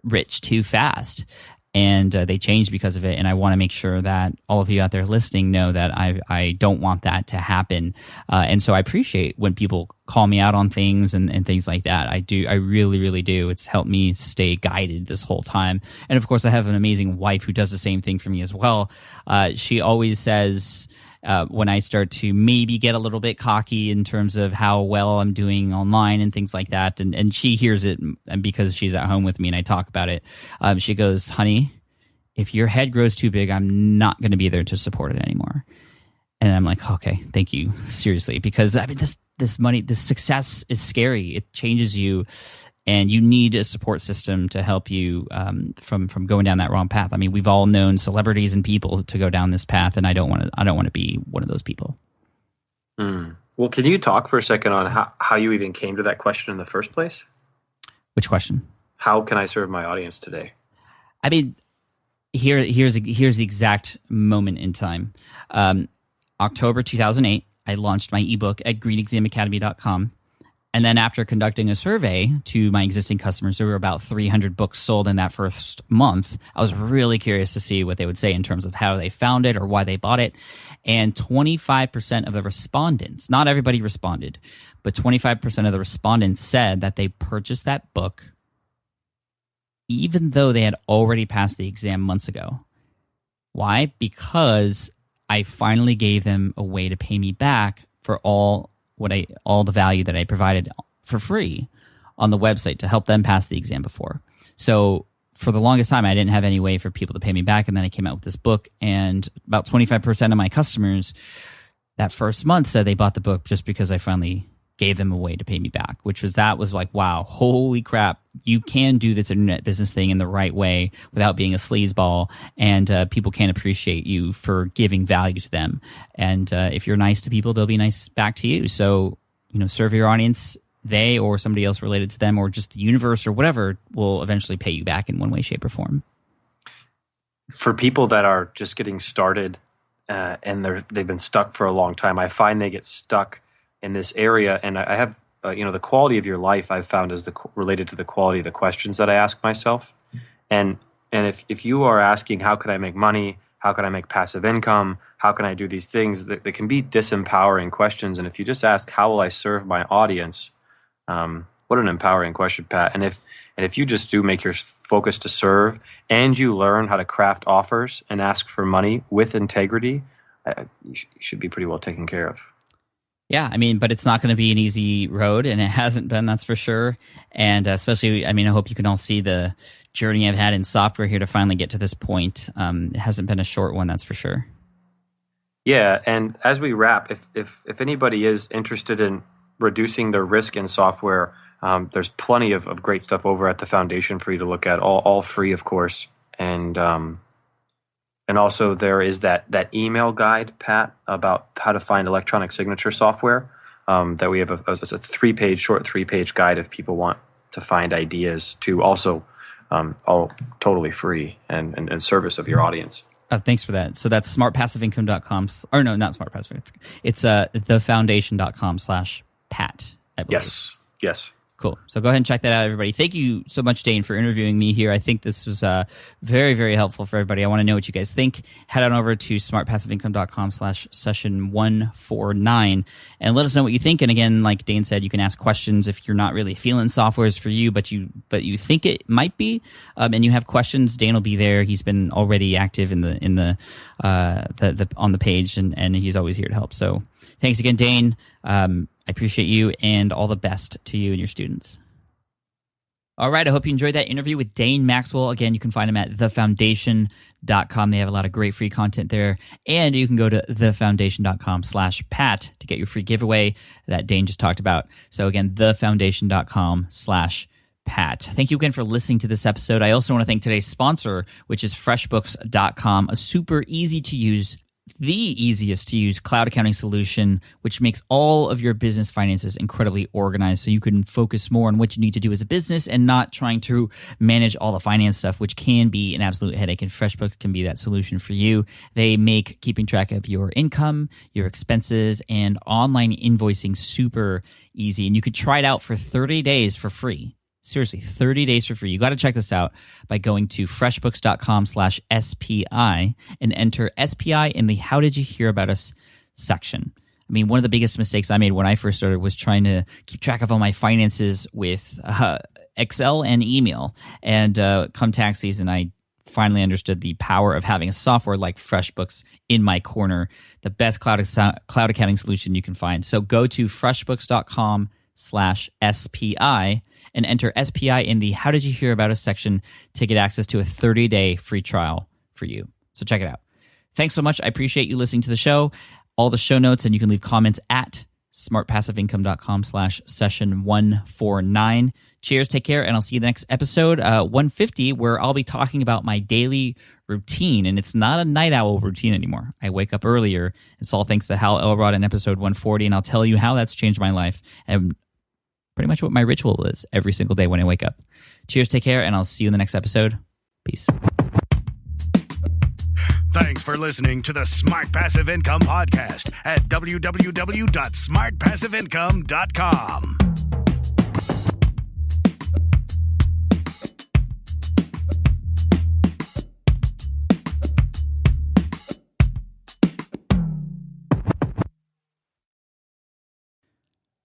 rich too fast, and they changed because of it. And I want to make sure that all of you out there listening know that I don't want that to happen. And so I appreciate when people call me out on things and things like that. I do. I really, really do. It's helped me stay guided this whole time. And of course, I have an amazing wife who does the same thing for me as well. She always says, when I start to maybe get a little bit cocky in terms of how well I'm doing online and things like that, and she hears it because she's at home with me and I talk about it, she goes, honey, if your head grows too big, I'm not going to be there to support it anymore. And I'm like, okay, thank you, seriously, because I mean, this success is scary. It changes you. And you need a support system to help you from going down that wrong path. I mean, we've all known celebrities and people to go down this path, and I don't want to be one of those people. Well, can you talk for a second on how you even came to that question in the first place? Which question? How can I serve my audience today? I mean, here's the exact moment in time. October 2008, I launched my ebook at greenexamacademy.com. And then after conducting a survey to my existing customers, there were about 300 books sold in that first month. I was really curious to see what they would say in terms of how they found it or why they bought it. And 25% of the respondents, not everybody responded, but 25% of the respondents said that they purchased that book even though they had already passed the exam months ago. Why? Because I finally gave them a way to pay me back for all the value that I provided for free on the website to help them pass the exam before. So for the longest time, I didn't have any way for people to pay me back. And then I came out with this book, and about 25% of my customers that first month said they bought the book just because I finally gave them a way to pay me back, that was like, wow, holy crap, you can do this internet business thing in the right way without being a sleazeball, and people can appreciate you for giving value to them. And if you're nice to people, they'll be nice back to you. So, serve your audience. They or somebody else related to them or just the universe or whatever will eventually pay you back in one way, shape, or form. For people that are just getting started and they've been stuck for a long time, I find they get stuck in this area, and I have, the quality of your life I've found is related to the quality of the questions that I ask myself. And if you are asking, how can I make money? How can I make passive income? How can I do these things? They can be disempowering questions. And if you just ask, how will I serve my audience? What an empowering question, Pat. And if you just do make your focus to serve, and you learn how to craft offers and ask for money with integrity, you should be pretty well taken care of. Yeah, I mean, but it's not going to be an easy road, and it hasn't been, that's for sure. And especially, I mean, I hope you can all see the journey I've had in software here to finally get to this point. It hasn't been a short one, that's for sure. Yeah, and as we wrap, if anybody is interested in reducing their risk in software, there's plenty of great stuff over at the Foundation for you to look at, all free, of course. And also there is that email guide, Pat, about how to find electronic signature software, that we have a short three-page guide if people want to find ideas to also all totally free and service of your audience. Thanks for that. So that's smartpassiveincome.com, or no, not smartpassive. It's thefoundation.com/Pat, I believe. Yes. Cool. So go ahead and check that out, everybody. Thank you so much, Dane, for interviewing me here. I think this was very, very helpful for everybody. I want to know what you guys think. Head on over to smartpassiveincome.com/session149 and let us know what you think. And again, like Dane said, you can ask questions if you're not really feeling software is for you, but you think it might be, and you have questions. Dane will be there. He's been already active in the on the page, and he's always here to help. So thanks again, Dane. I appreciate you, and all the best to you and your students. All right, I hope you enjoyed that interview with Dane Maxwell. Again, you can find him at thefoundation.com. They have a lot of great free content there. And you can go to thefoundation.com/Pat to get your free giveaway that Dane just talked about. So again, thefoundation.com/Pat. Thank you again for listening to this episode. I also want to thank today's sponsor, which is freshbooks.com, a super easy to use, the easiest to use cloud accounting solution, which makes all of your business finances incredibly organized so you can focus more on what you need to do as a business and not trying to manage all the finance stuff, which can be an absolute headache, and FreshBooks can be that solution for you. They make keeping track of your income, your expenses, and online invoicing super easy, and you could try it out for 30 days for free. Seriously, 30 days for free. You got to check this out by going to freshbooks.com/SPI and enter SPI in the How Did You Hear About Us section. I mean, one of the biggest mistakes I made when I first started was trying to keep track of all my finances with Excel and email. And come tax season, I finally understood the power of having a software like FreshBooks in my corner, the best cloud accounting solution you can find. So go to freshbooks.com/SPI and enter SPI in the How Did You Hear About Us section to get access to a 30-day free trial for you. So check it out. Thanks so much. I appreciate you listening to the show. All the show notes, and you can leave comments at smartpassiveincome.com/session149. Cheers, take care, and I'll see you in the next episode, 150, where I'll be talking about my daily routine. And it's not a night owl routine anymore. I wake up earlier. It's all thanks to Hal Elrod in episode 140, and I'll tell you how that's changed my life and pretty much what my ritual is every single day when I wake up. Cheers, take care, and I'll see you in the next episode. Peace. Thanks for listening to the Smart Passive Income Podcast at www.smartpassiveincome.com.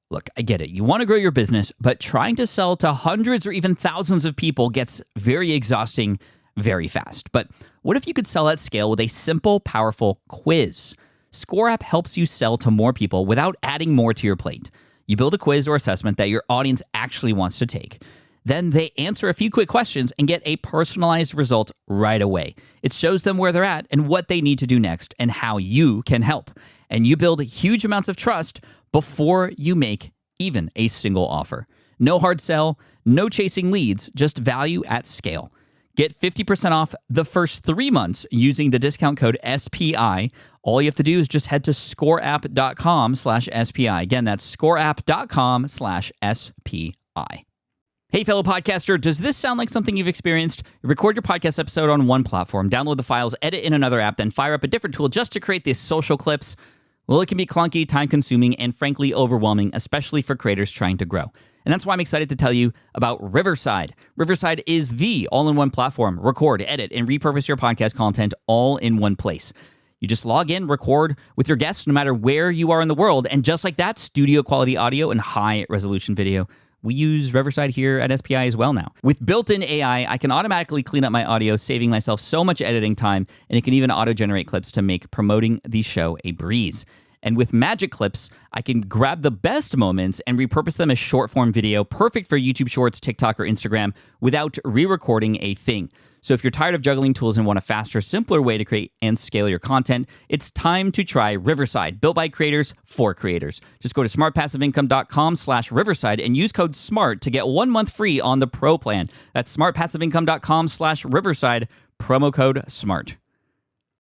Look, I get it. You want to grow your business, but trying to sell to hundreds or even thousands of people gets very exhausting very fast. But what if you could sell at scale with a simple, powerful quiz? Score App helps you sell to more people without adding more to your plate. You build a quiz or assessment that your audience actually wants to take. Then they answer a few quick questions and get a personalized result right away. It shows them where they're at and what they need to do next and how you can help. And you build huge amounts of trust before you make even a single offer. No hard sell, no chasing leads, just value at scale. Get 50% off the first 3 months using the discount code SPI. All you have to do is just head to scoreapp.com/SPI. Again, that's scoreapp.com/SPI. Hey, fellow podcaster, does this sound like something you've experienced? Record your podcast episode on one platform, download the files, edit in another app, then fire up a different tool just to create these social clips. Well, it can be clunky, time-consuming, and frankly overwhelming, especially for creators trying to grow. And that's why I'm excited to tell you about Riverside. Riverside is the all-in-one platform. Record, edit, and repurpose your podcast content all in one place. You just log in, record with your guests no matter where you are in the world, and just like that, studio-quality audio and high-resolution video. We use Riverside here at SPI as well now. With built-in AI, I can automatically clean up my audio, saving myself so much editing time, and it can even auto-generate clips to make promoting the show a breeze. And with Magic Clips, I can grab the best moments and repurpose them as short-form video, perfect for YouTube Shorts, TikTok, or Instagram, without re-recording a thing. So if you're tired of juggling tools and want a faster, simpler way to create and scale your content, it's time to try Riverside, built by creators for creators. Just go to smartpassiveincome.com/Riverside and use code SMART to get 1 month free on the Pro plan. That's smartpassiveincome.com/Riverside, promo code SMART.